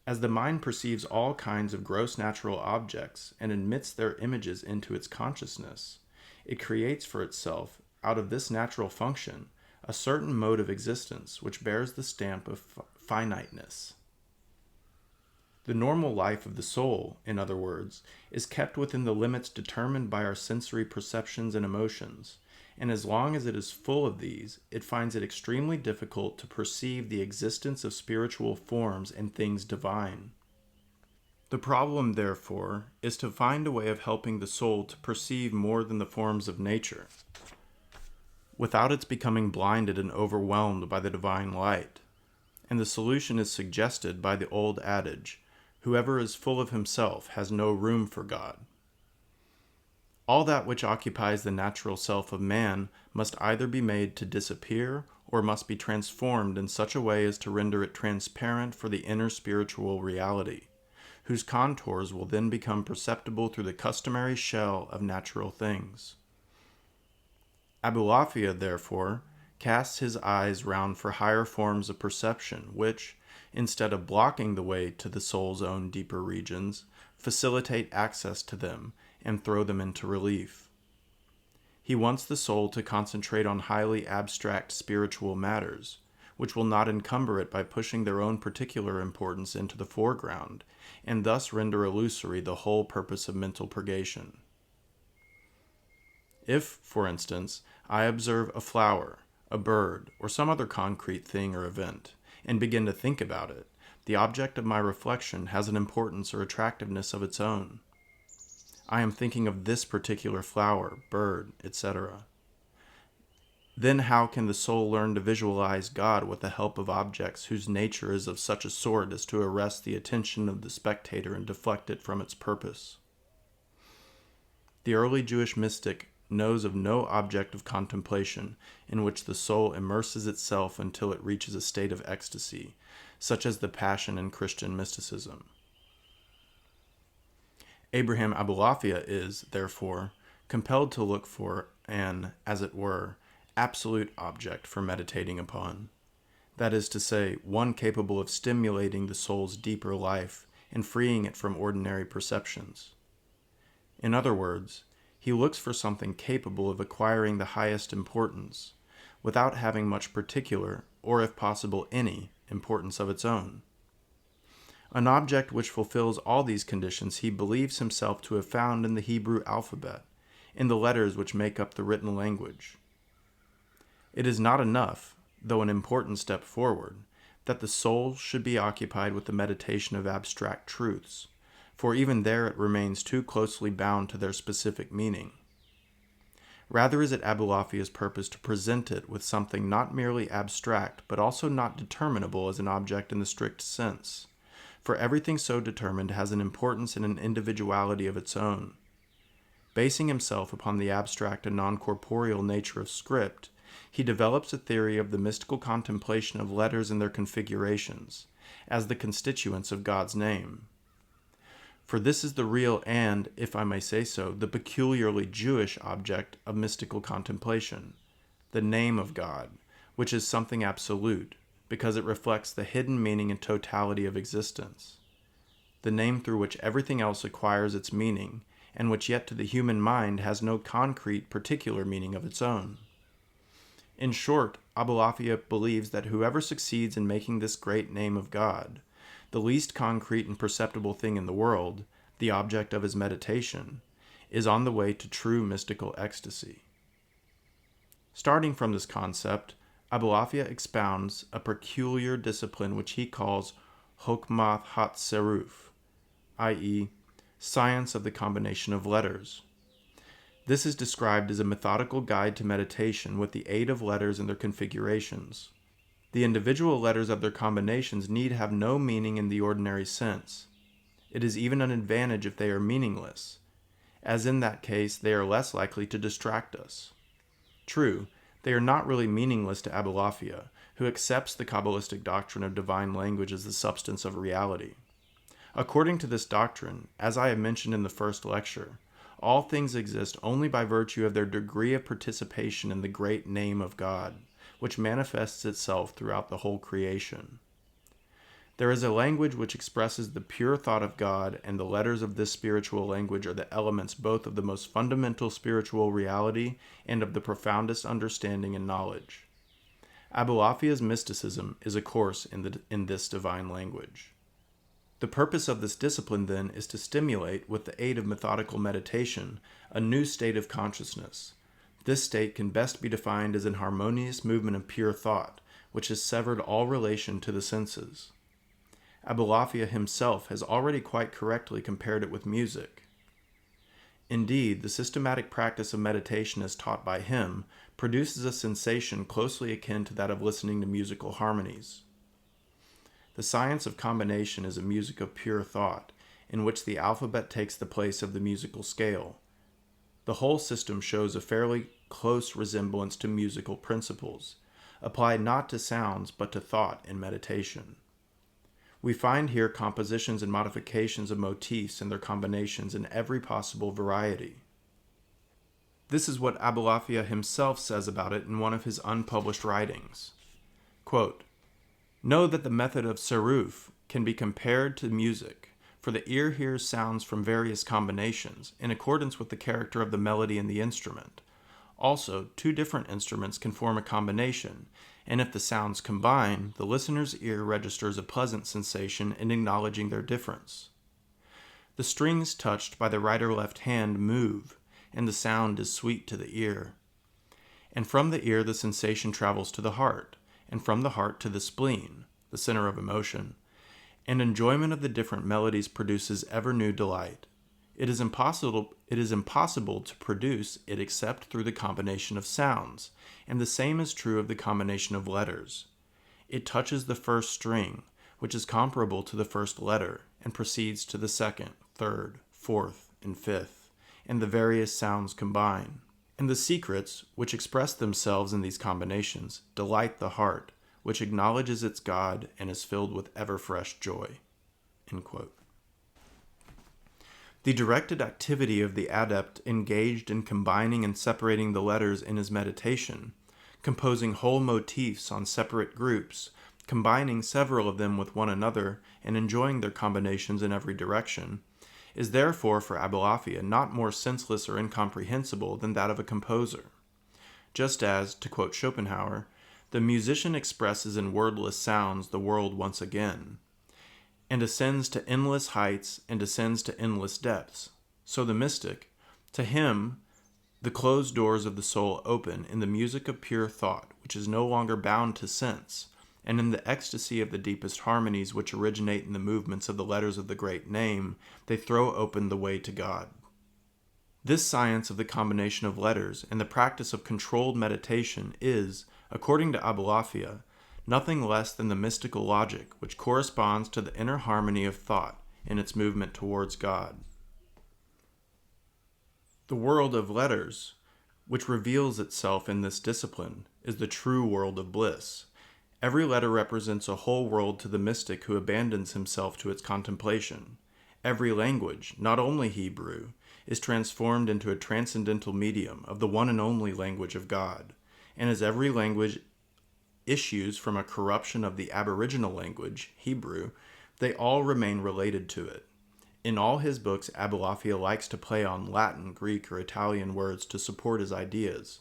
As the mind perceives all kinds of gross natural objects and admits their images into its consciousness, it creates for itself, out of this natural function, a certain mode of existence which bears the stamp of finiteness. The normal life of the soul, in other words, is kept within the limits determined by our sensory perceptions and emotions, and as long as it is full of these, it finds it extremely difficult to perceive the existence of spiritual forms and things divine. The problem, therefore, is to find a way of helping the soul to perceive more than the forms of nature, without its becoming blinded and overwhelmed by the divine light. And the solution is suggested by the old adage, whoever is full of himself has no room for God. All that which occupies the natural self of man must either be made to disappear or must be transformed in such a way as to render it transparent for the inner spiritual reality, whose contours will then become perceptible through the customary shell of natural things. Abulafia, therefore, casts his eyes round for higher forms of perception, which, instead of blocking the way to the soul's own deeper regions, facilitate access to them and throw them into relief. He wants the soul to concentrate on highly abstract spiritual matters, which will not encumber it by pushing their own particular importance into the foreground, and thus render illusory the whole purpose of mental purgation. If, for instance, I observe a flower, a bird, or some other concrete thing or event, and begin to think about it, the object of my reflection has an importance or attractiveness of its own. I am thinking of this particular flower, bird, etc. Then how can the soul learn to visualize God with the help of objects whose nature is of such a sort as to arrest the attention of the spectator and deflect it from its purpose? The early Jewish mystic knows of no object of contemplation in which the soul immerses itself until it reaches a state of ecstasy, such as the Passion in Christian mysticism. Abraham Abulafia is, therefore, compelled to look for an, as it were, absolute object for meditating upon. That is to say, one capable of stimulating the soul's deeper life and freeing it from ordinary perceptions. In other words, he looks for something capable of acquiring the highest importance, without having much particular, or if possible any, importance of its own. An object which fulfills all these conditions he believes himself to have found in the Hebrew alphabet, in the letters which make up the written language. It is not enough, though an important step forward, that the soul should be occupied with the meditation of abstract truths, for even there it remains too closely bound to their specific meaning. Rather is it Abulafia's purpose to present it with something not merely abstract, but also not determinable as an object in the strict sense, for everything so determined has an importance and an individuality of its own. Basing himself upon the abstract and non-corporeal nature of script, he develops a theory of the mystical contemplation of letters and their configurations, as the constituents of God's name. For this is the real and, if I may say so, the peculiarly Jewish object of mystical contemplation, the name of God, which is something absolute, because it reflects the hidden meaning and totality of existence, the name through which everything else acquires its meaning, and which yet to the human mind has no concrete, particular meaning of its own. In short, Abulafia believes that whoever succeeds in making this great name of God, the least concrete and perceptible thing in the world, the object of his meditation, is on the way to true mystical ecstasy. Starting from this concept, Abulafia expounds a peculiar discipline which he calls Hokmath Hat-Seruf, i.e., science of the combination of letters. This is described as a methodical guide to meditation with the aid of letters and their configurations. The individual letters of their combinations need have no meaning in the ordinary sense. It is even an advantage if they are meaningless, as in that case they are less likely to distract us. True, they are not really meaningless to Abulafia, who accepts the Kabbalistic doctrine of divine language as the substance of reality. According to this doctrine, as I have mentioned in the first lecture, all things exist only by virtue of their degree of participation in the great name of God, which manifests itself throughout the whole creation. There is a language which expresses the pure thought of God, and the letters of this spiritual language are the elements both of the most fundamental spiritual reality and of the profoundest understanding and knowledge. Abulafia's mysticism is a course in this divine language. The purpose of this discipline, then, is to stimulate, with the aid of methodical meditation, a new state of consciousness, This state can best be defined as an harmonious movement of pure thought, which has severed all relation to the senses. Abulafia himself has already quite correctly compared it with music. Indeed, the systematic practice of meditation as taught by him produces a sensation closely akin to that of listening to musical harmonies. The science of combination is a music of pure thought, in which the alphabet takes the place of the musical scale. The whole system shows a fairly close resemblance to musical principles, applied not to sounds but to thought and meditation. We find here compositions and modifications of motifs and their combinations in every possible variety. This is what Abulafia himself says about it in one of his unpublished writings. Quote, "Know that the method of saruf can be compared to music, for the ear hears sounds from various combinations, in accordance with the character of the melody and the instrument. Also, two different instruments can form a combination, and if the sounds combine, the listener's ear registers a pleasant sensation in acknowledging their difference. The strings touched by the right or left hand move, and the sound is sweet to the ear. And from the ear the sensation travels to the heart, and from the heart to the spleen, the center of emotion, and enjoyment of the different melodies produces ever new delight. It is impossible to produce it except through the combination of sounds, and the same is true of the combination of letters. It touches the first string, which is comparable to the first letter, and proceeds to the second, third, fourth, and fifth, and the various sounds combine. And the secrets, which express themselves in these combinations, delight the heart, which acknowledges its God and is filled with ever-fresh joy." End quote. The directed activity of the adept engaged in combining and separating the letters in his meditation, composing whole motifs on separate groups, combining several of them with one another, and enjoying their combinations in every direction, is therefore for Abulafia not more senseless or incomprehensible than that of a composer. Just as, to quote Schopenhauer, the musician expresses in wordless sounds the world once again, and ascends to endless heights and descends to endless depths. So the mystic, to him, the closed doors of the soul open in the music of pure thought, which is no longer bound to sense, and in the ecstasy of the deepest harmonies which originate in the movements of the letters of the great name, they throw open the way to God. This science of the combination of letters and the practice of controlled meditation is, according to Abulafia, nothing less than the mystical logic which corresponds to the inner harmony of thought in its movement towards God. The world of letters, which reveals itself in this discipline, is the true world of bliss. Every letter represents a whole world to the mystic who abandons himself to its contemplation. Every language, not only Hebrew, is transformed into a transcendental medium of the one and only language of God, and as every language issues from a corruption of the aboriginal language, Hebrew, they all remain related to it. In all his books, Abulafia likes to play on Latin, Greek, or Italian words to support his ideas.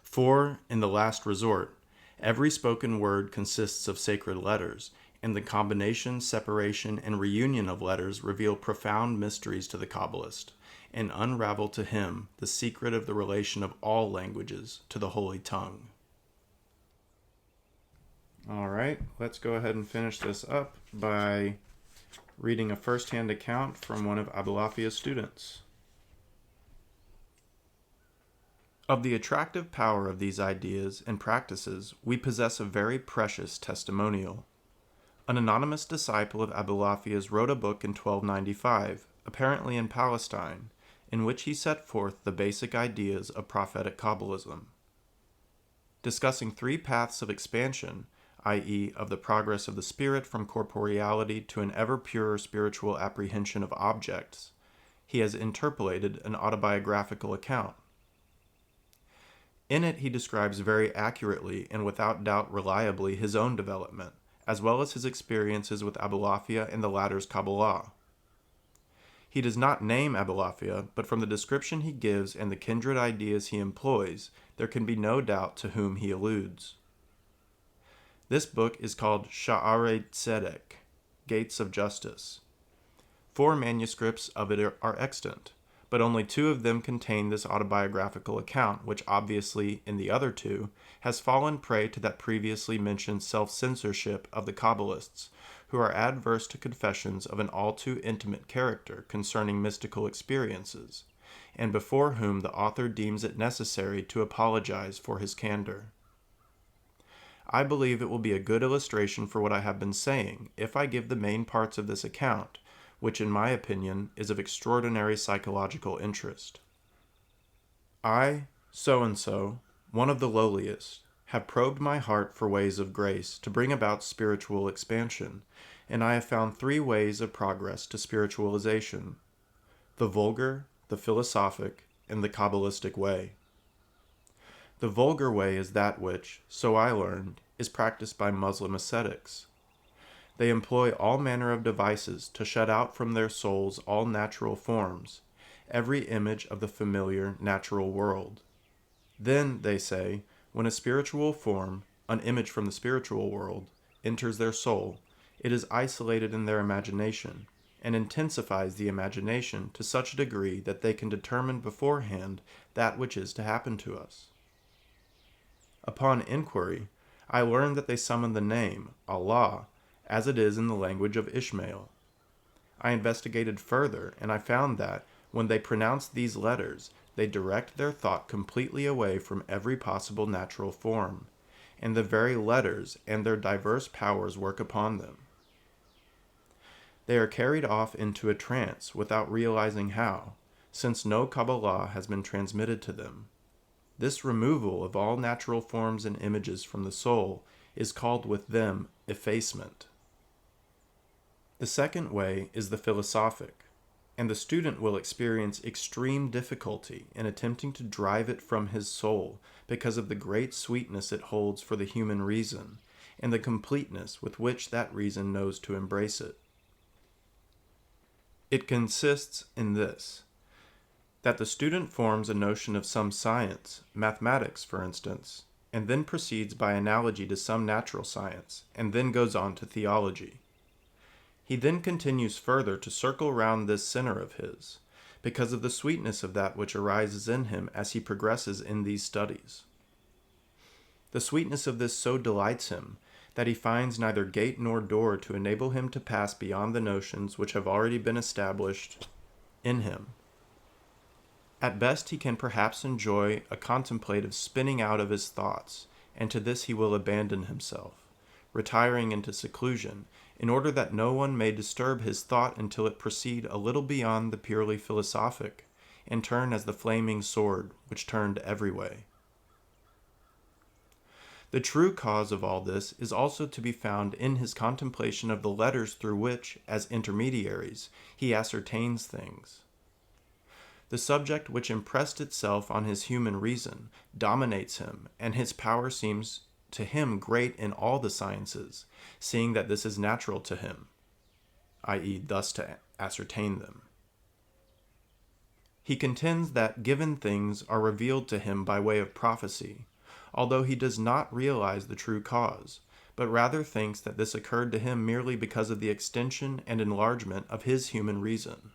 For, in the last resort, every spoken word consists of sacred letters, and the combination, separation, and reunion of letters reveal profound mysteries to the Kabbalist, and unravel to him the secret of the relation of all languages to the Holy Tongue. All right, let's go ahead and finish this up by reading a first-hand account from one of Abulafia's students. Of the attractive power of these ideas and practices, we possess a very precious testimonial. An anonymous disciple of Abulafia's wrote a book in 1295, apparently in Palestine, in which he set forth the basic ideas of prophetic Kabbalism. Discussing three paths of expansion, i.e., of the progress of the spirit from corporeality to an ever purer spiritual apprehension of objects, he has interpolated an autobiographical account. In it he describes very accurately and without doubt reliably his own development, as well as his experiences with Abulafia and the latter's Kabbalah. He does not name Abulafia, but from the description he gives and the kindred ideas he employs, there can be no doubt to whom he alludes. This book is called Sha'arei Tzedek, Gates of Justice. 4 manuscripts of it are extant, but only 2 of them contain this autobiographical account, which obviously, in the other 2, has fallen prey to that previously mentioned self-censorship of the Kabbalists, who are adverse to confessions of an all too intimate character concerning mystical experiences, and before whom the author deems it necessary to apologize for his candor. I believe it will be a good illustration for what I have been saying if I give the main parts of this account, which in my opinion is of extraordinary psychological interest. I, so-and-so, one of the lowliest, have probed my heart for ways of grace to bring about spiritual expansion, and I have found 3 ways of progress to spiritualization: the vulgar, the philosophic, and the Kabbalistic way. The vulgar way is that which, so I learned, is practiced by Muslim ascetics. They employ all manner of devices to shut out from their souls all natural forms, every image of the familiar natural world. Then, they say, when a spiritual form, an image from the spiritual world, enters their soul, it is isolated in their imagination, and intensifies the imagination to such a degree that they can determine beforehand that which is to happen to us. Upon inquiry, I learned that they summon the name, Allah, as it is in the language of Ishmael. I investigated further, and I found that, when they pronounce these letters, they direct their thought completely away from every possible natural form, and the very letters and their diverse powers work upon them. They are carried off into a trance without realizing how, since no Kabbalah has been transmitted to them. This removal of all natural forms and images from the soul is called with them effacement. The second way is the philosophic, and the student will experience extreme difficulty in attempting to drive it from his soul because of the great sweetness it holds for the human reason, and the completeness with which that reason knows to embrace it. It consists in this: that the student forms a notion of some science, mathematics for instance, and then proceeds by analogy to some natural science, and then goes on to theology. He then continues further to circle round this center of his, because of the sweetness of that which arises in him as he progresses in these studies. The sweetness of this so delights him that he finds neither gate nor door to enable him to pass beyond the notions which have already been established in him. At best he can perhaps enjoy a contemplative spinning out of his thoughts, and to this he will abandon himself, retiring into seclusion, in order that no one may disturb his thought until it proceed a little beyond the purely philosophic, and turn as the flaming sword which turned every way. The true cause of all this is also to be found in his contemplation of the letters through which, as intermediaries, he ascertains things. The subject which impressed itself on his human reason dominates him, and his power seems to him great in all the sciences, seeing that this is natural to him, i.e., thus to ascertain them. He contends that given things are revealed to him by way of prophecy, although he does not realize the true cause, but rather thinks that this occurred to him merely because of the extension and enlargement of his human reason.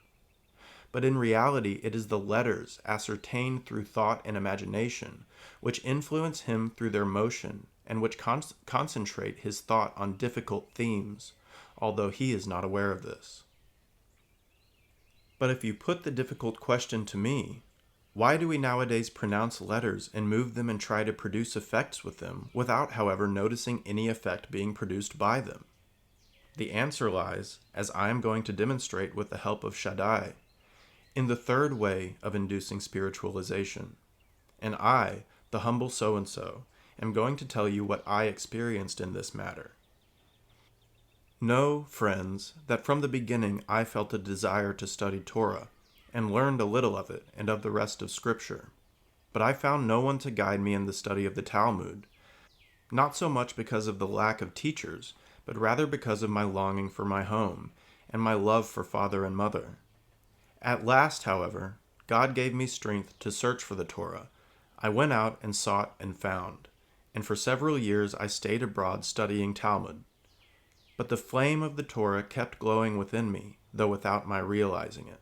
But in reality it is the letters, ascertained through thought and imagination, which influence him through their motion, and which concentrate his thought on difficult themes, although he is not aware of this. But if you put the difficult question to me, why do we nowadays pronounce letters and move them and try to produce effects with them, without, however, noticing any effect being produced by them? The answer lies, as I am going to demonstrate with the help of Shaddai, in the third way of inducing spiritualization. And I, the humble so-and-so, am going to tell you what I experienced in this matter. Know, friends, that from the beginning I felt a desire to study Torah, and learned a little of it and of the rest of Scripture. But I found no one to guide me in the study of the Talmud, not so much because of the lack of teachers, but rather because of my longing for my home, and my love for father and mother. At last, however, God gave me strength to search for the Torah. I went out and sought and found, and for several years I stayed abroad studying Talmud. But the flame of the Torah kept glowing within me, though without my realizing it.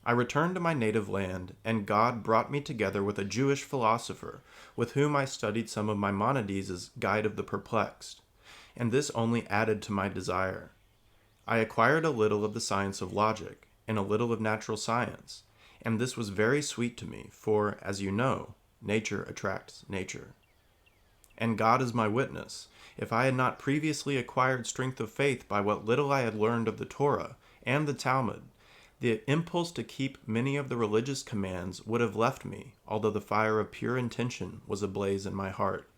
I returned to my native land, and God brought me together with a Jewish philosopher, with whom I studied some of Maimonides' Guide of the Perplexed, and this only added to my desire. I acquired a little of the science of logic, and a little of natural science, and this was very sweet to me, for, as you know, nature attracts nature. And God is my witness, if I had not previously acquired strength of faith by what little I had learned of the Torah and the Talmud, the impulse to keep many of the religious commands would have left me, although the fire of pure intention was ablaze in my heart.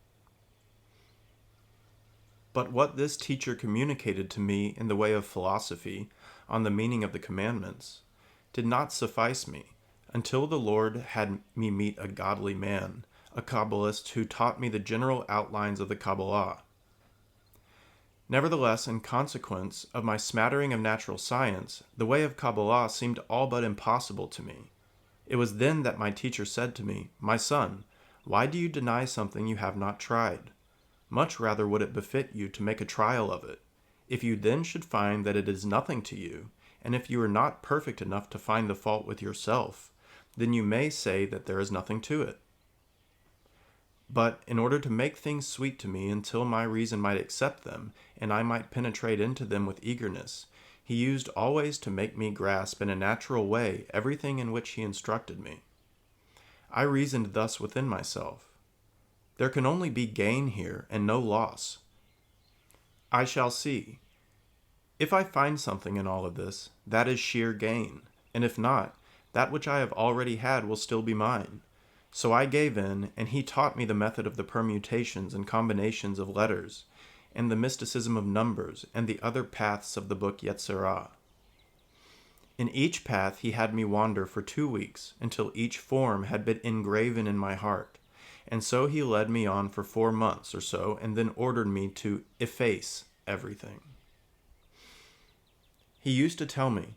But what this teacher communicated to me in the way of philosophy on the meaning of the commandments did not suffice me until the Lord had me meet a godly man, a Kabbalist who taught me the general outlines of the Kabbalah. Nevertheless, in consequence of my smattering of natural science, the way of Kabbalah seemed all but impossible to me. It was then that my teacher said to me, "My son, why do you deny something you have not tried? Much rather would it befit you to make a trial of it. If you then should find that it is nothing to you, and if you are not perfect enough to find the fault with yourself, then you may say that there is nothing to it." But in order to make things sweet to me until my reason might accept them, and I might penetrate into them with eagerness, he used always to make me grasp in a natural way everything in which he instructed me. I reasoned thus within myself: there can only be gain here, and no loss. I shall see. If I find something in all of this, that is sheer gain, and if not, that which I have already had will still be mine. So I gave in, and he taught me the method of the permutations and combinations of letters, and the mysticism of numbers, and the other paths of the book Yetzirah. In each path he had me wander for 2 weeks, until each form had been engraven in my heart, and so he led me on for 4 months or so, and then ordered me to efface everything. He used to tell me,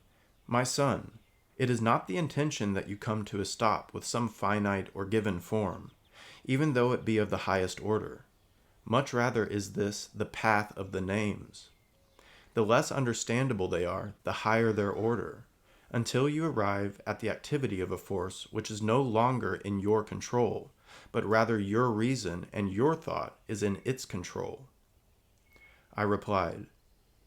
"My son, it is not the intention that you come to a stop with some finite or given form, even though it be of the highest order. Much rather is this the path of the names. The less understandable they are, the higher their order, until you arrive at the activity of a force which is no longer in your control, but rather your reason and your thought is in its control." I replied,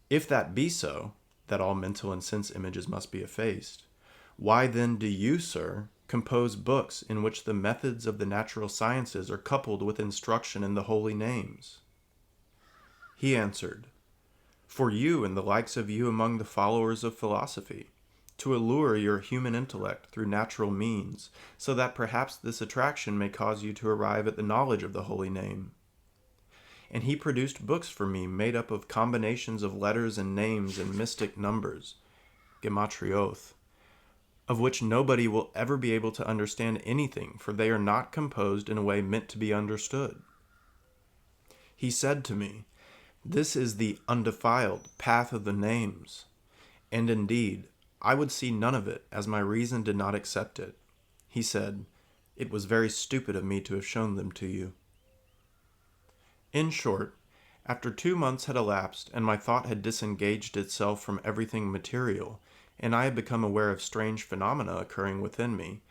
"If that be so, that all mental and sense images must be effaced, why then do you, sir, compose books in which the methods of the natural sciences are coupled with instruction in the holy names?" He answered, "For you and the likes of you among the followers of philosophy, to allure your human intellect through natural means, so that perhaps this attraction may cause you to arrive at the knowledge of the holy name." And he produced books for me made up of combinations of letters and names and mystic numbers, gematrioth, of which nobody will ever be able to understand anything, for they are not composed in a way meant to be understood. He said to me, "This is the undefiled path of the names," and indeed, I would see none of it, as my reason did not accept it. He said, "It was very stupid of me to have shown them to you." In short, after 2 months had elapsed, and my thought had disengaged itself from everything material, and I had become aware of strange phenomena occurring within me,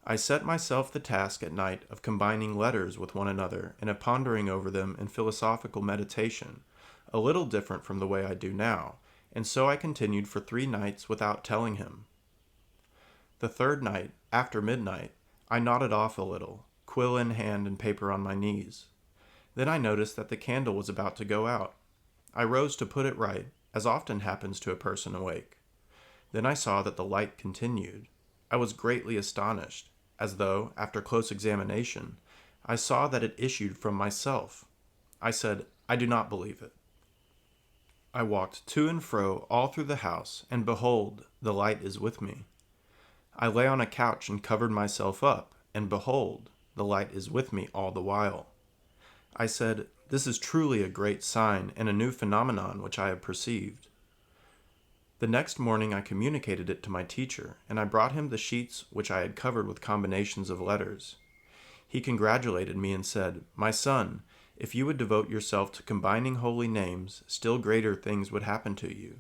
I set myself the task at night of combining letters with one another and of pondering over them in philosophical meditation, a little different from the way I do now, and so I continued for 3 nights without telling him. The 3rd night, after midnight, I nodded off a little, quill in hand and paper on my knees. Then I noticed that the candle was about to go out. I rose to put it right, as often happens to a person awake. Then I saw that the light continued. I was greatly astonished, as though, after close examination, I saw that it issued from myself. I said, "I do not believe it." I walked to and fro all through the house, and behold, the light is with me. I lay on a couch and covered myself up, and behold, the light is with me all the while. I said, "This is truly a great sign and a new phenomenon which I have perceived." The next morning I communicated it to my teacher, and I brought him the sheets which I had covered with combinations of letters. He congratulated me and said, "My son, if you would devote yourself to combining holy names, still greater things would happen to you.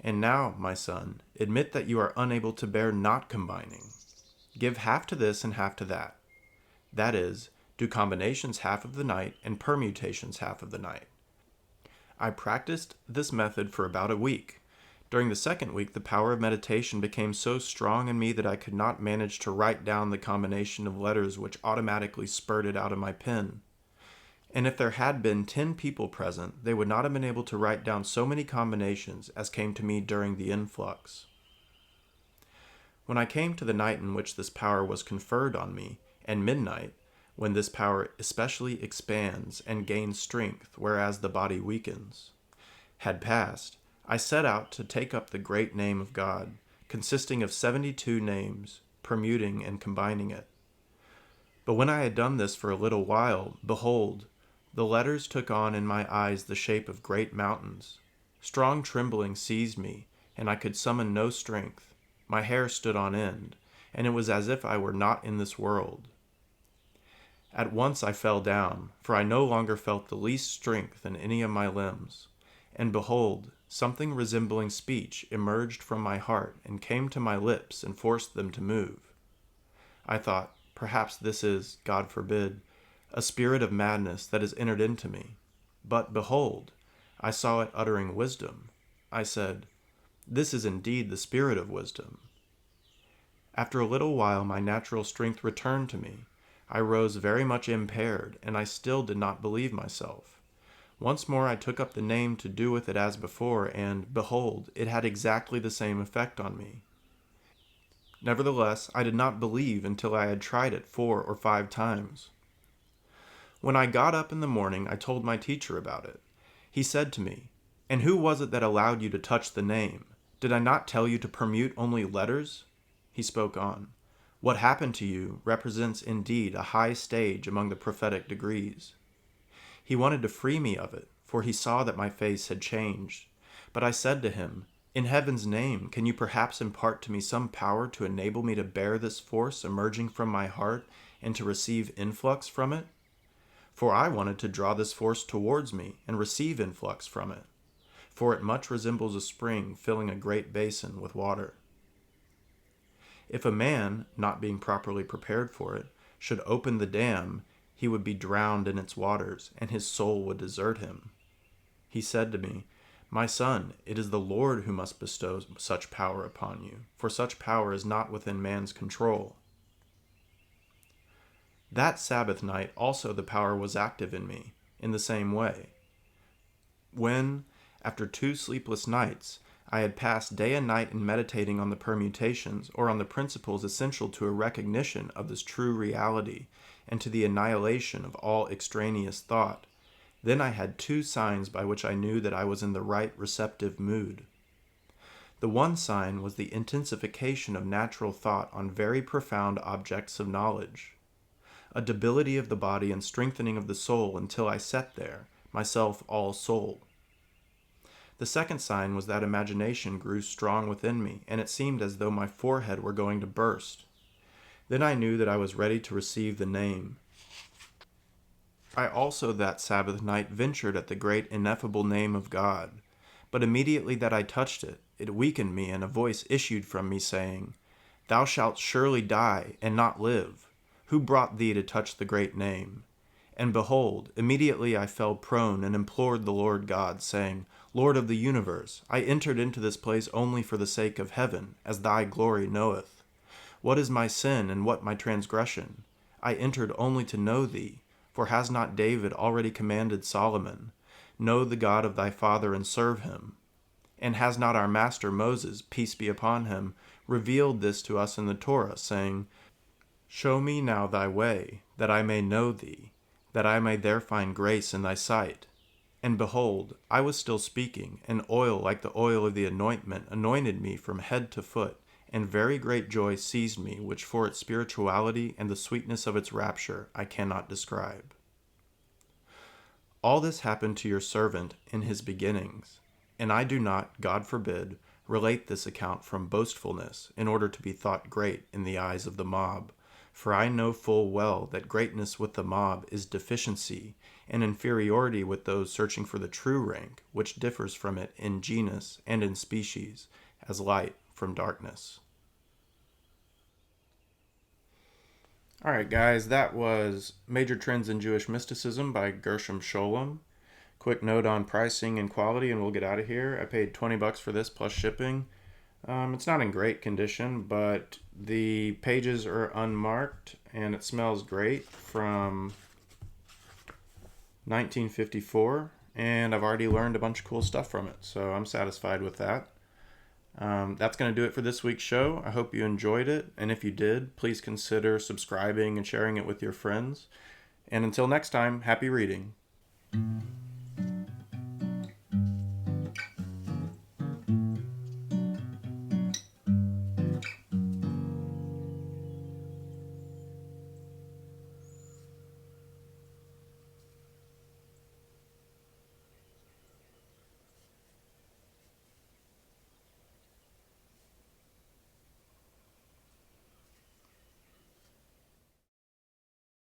And now, my son, admit that you are unable to bear not combining. Give half to this and half to that. That is, do combinations half of the night and permutations half of the night. I practiced this method for about a week. During the second week, the power of meditation became so strong in me that I could not manage to write down the combination of letters which automatically spurted out of my pen. And if there had been 10 people present, they would not have been able to write down so many combinations as came to me during the influx. When I came to the night in which this power was conferred on me, and midnight, when this power especially expands and gains strength, whereas the body weakens, had passed, I set out to take up the great name of God, consisting of 72 names, permuting and combining it. But when I had done this for a little while, behold, the letters took on in my eyes the shape of great mountains. Strong trembling seized me, and I could summon no strength. My hair stood on end, and it was as if I were not in this world. At once I fell down, for I no longer felt the least strength in any of my limbs. And behold, something resembling speech emerged from my heart and came to my lips and forced them to move. I thought, perhaps this is, God forbid, a spirit of madness that has entered into me. But behold, I saw it uttering wisdom. I said, this is indeed the spirit of wisdom. After a little while my natural strength returned to me. I rose very much impaired, and I still did not believe myself. Once more I took up the name to do with it as before, and, behold, it had exactly the same effect on me. Nevertheless, I did not believe until I had tried it 4 or 5 times. When I got up in the morning, I told my teacher about it. He said to me, "And who was it that allowed you to touch the name? Did I not tell you to permute only letters?" He spoke on. What happened to you represents indeed a high stage among the prophetic degrees. He wanted to free me of it, for he saw that my face had changed. But I said to him, in heaven's name, can you perhaps impart to me some power to enable me to bear this force emerging from my heart and to receive influx from it? For I wanted to draw this force towards me and receive influx from it, for it much resembles a spring filling a great basin with water. If a man, not being properly prepared for it, should open the dam, he would be drowned in its waters, and his soul would desert him. He said to me, my son, it is the Lord who must bestow such power upon you, for such power is not within man's control. That Sabbath night also the power was active in me, in the same way. When, after 2 sleepless nights, I had passed day and night in meditating on the permutations, or on the principles essential to a recognition of this true reality, and to the annihilation of all extraneous thought, then I had 2 signs by which I knew that I was in the right receptive mood. The one sign was the intensification of natural thought on very profound objects of knowledge, a debility of the body and strengthening of the soul until I sat there, myself all soul. The second sign was that imagination grew strong within me, and it seemed as though my forehead were going to burst. Then I knew that I was ready to receive the name. I also that Sabbath night ventured at the great ineffable name of God, but immediately that I touched it, it weakened me, and a voice issued from me saying, Thou shalt surely die, and not live. Who brought thee to touch the great name? And behold, immediately I fell prone and implored the Lord God, saying, Lord of the universe, I entered into this place only for the sake of heaven, as thy glory knoweth. What is my sin, and what my transgression? I entered only to know thee, for has not David already commanded Solomon, Know the God of thy father and serve him? And has not our master Moses, peace be upon him, revealed this to us in the Torah, saying, Show me now thy way, that I may know thee, that I may there find grace in thy sight. And behold, I was still speaking, and oil like the oil of the anointment anointed me from head to foot, and very great joy seized me, which for its spirituality and the sweetness of its rapture I cannot describe. All this happened to your servant in his beginnings, and I do not, God forbid, relate this account from boastfulness, in order to be thought great in the eyes of the mob, For I know full well that greatness with the mob is deficiency, and inferiority with those searching for the true rank, which differs from it in genus and in species, as light from darkness. All right, guys, that was Major Trends in Jewish Mysticism by Gershom Scholem. Quick note on pricing and quality, and we'll get out of here. I paid $20 for this plus shipping. It's not in great condition, but the pages are unmarked, and it smells great, from 1954, and I've already learned a bunch of cool stuff from it, so I'm satisfied with that. That's going to do it for this week's show. I hope you enjoyed it, and if you did, please consider subscribing and sharing it with your friends. And until next time, happy reading.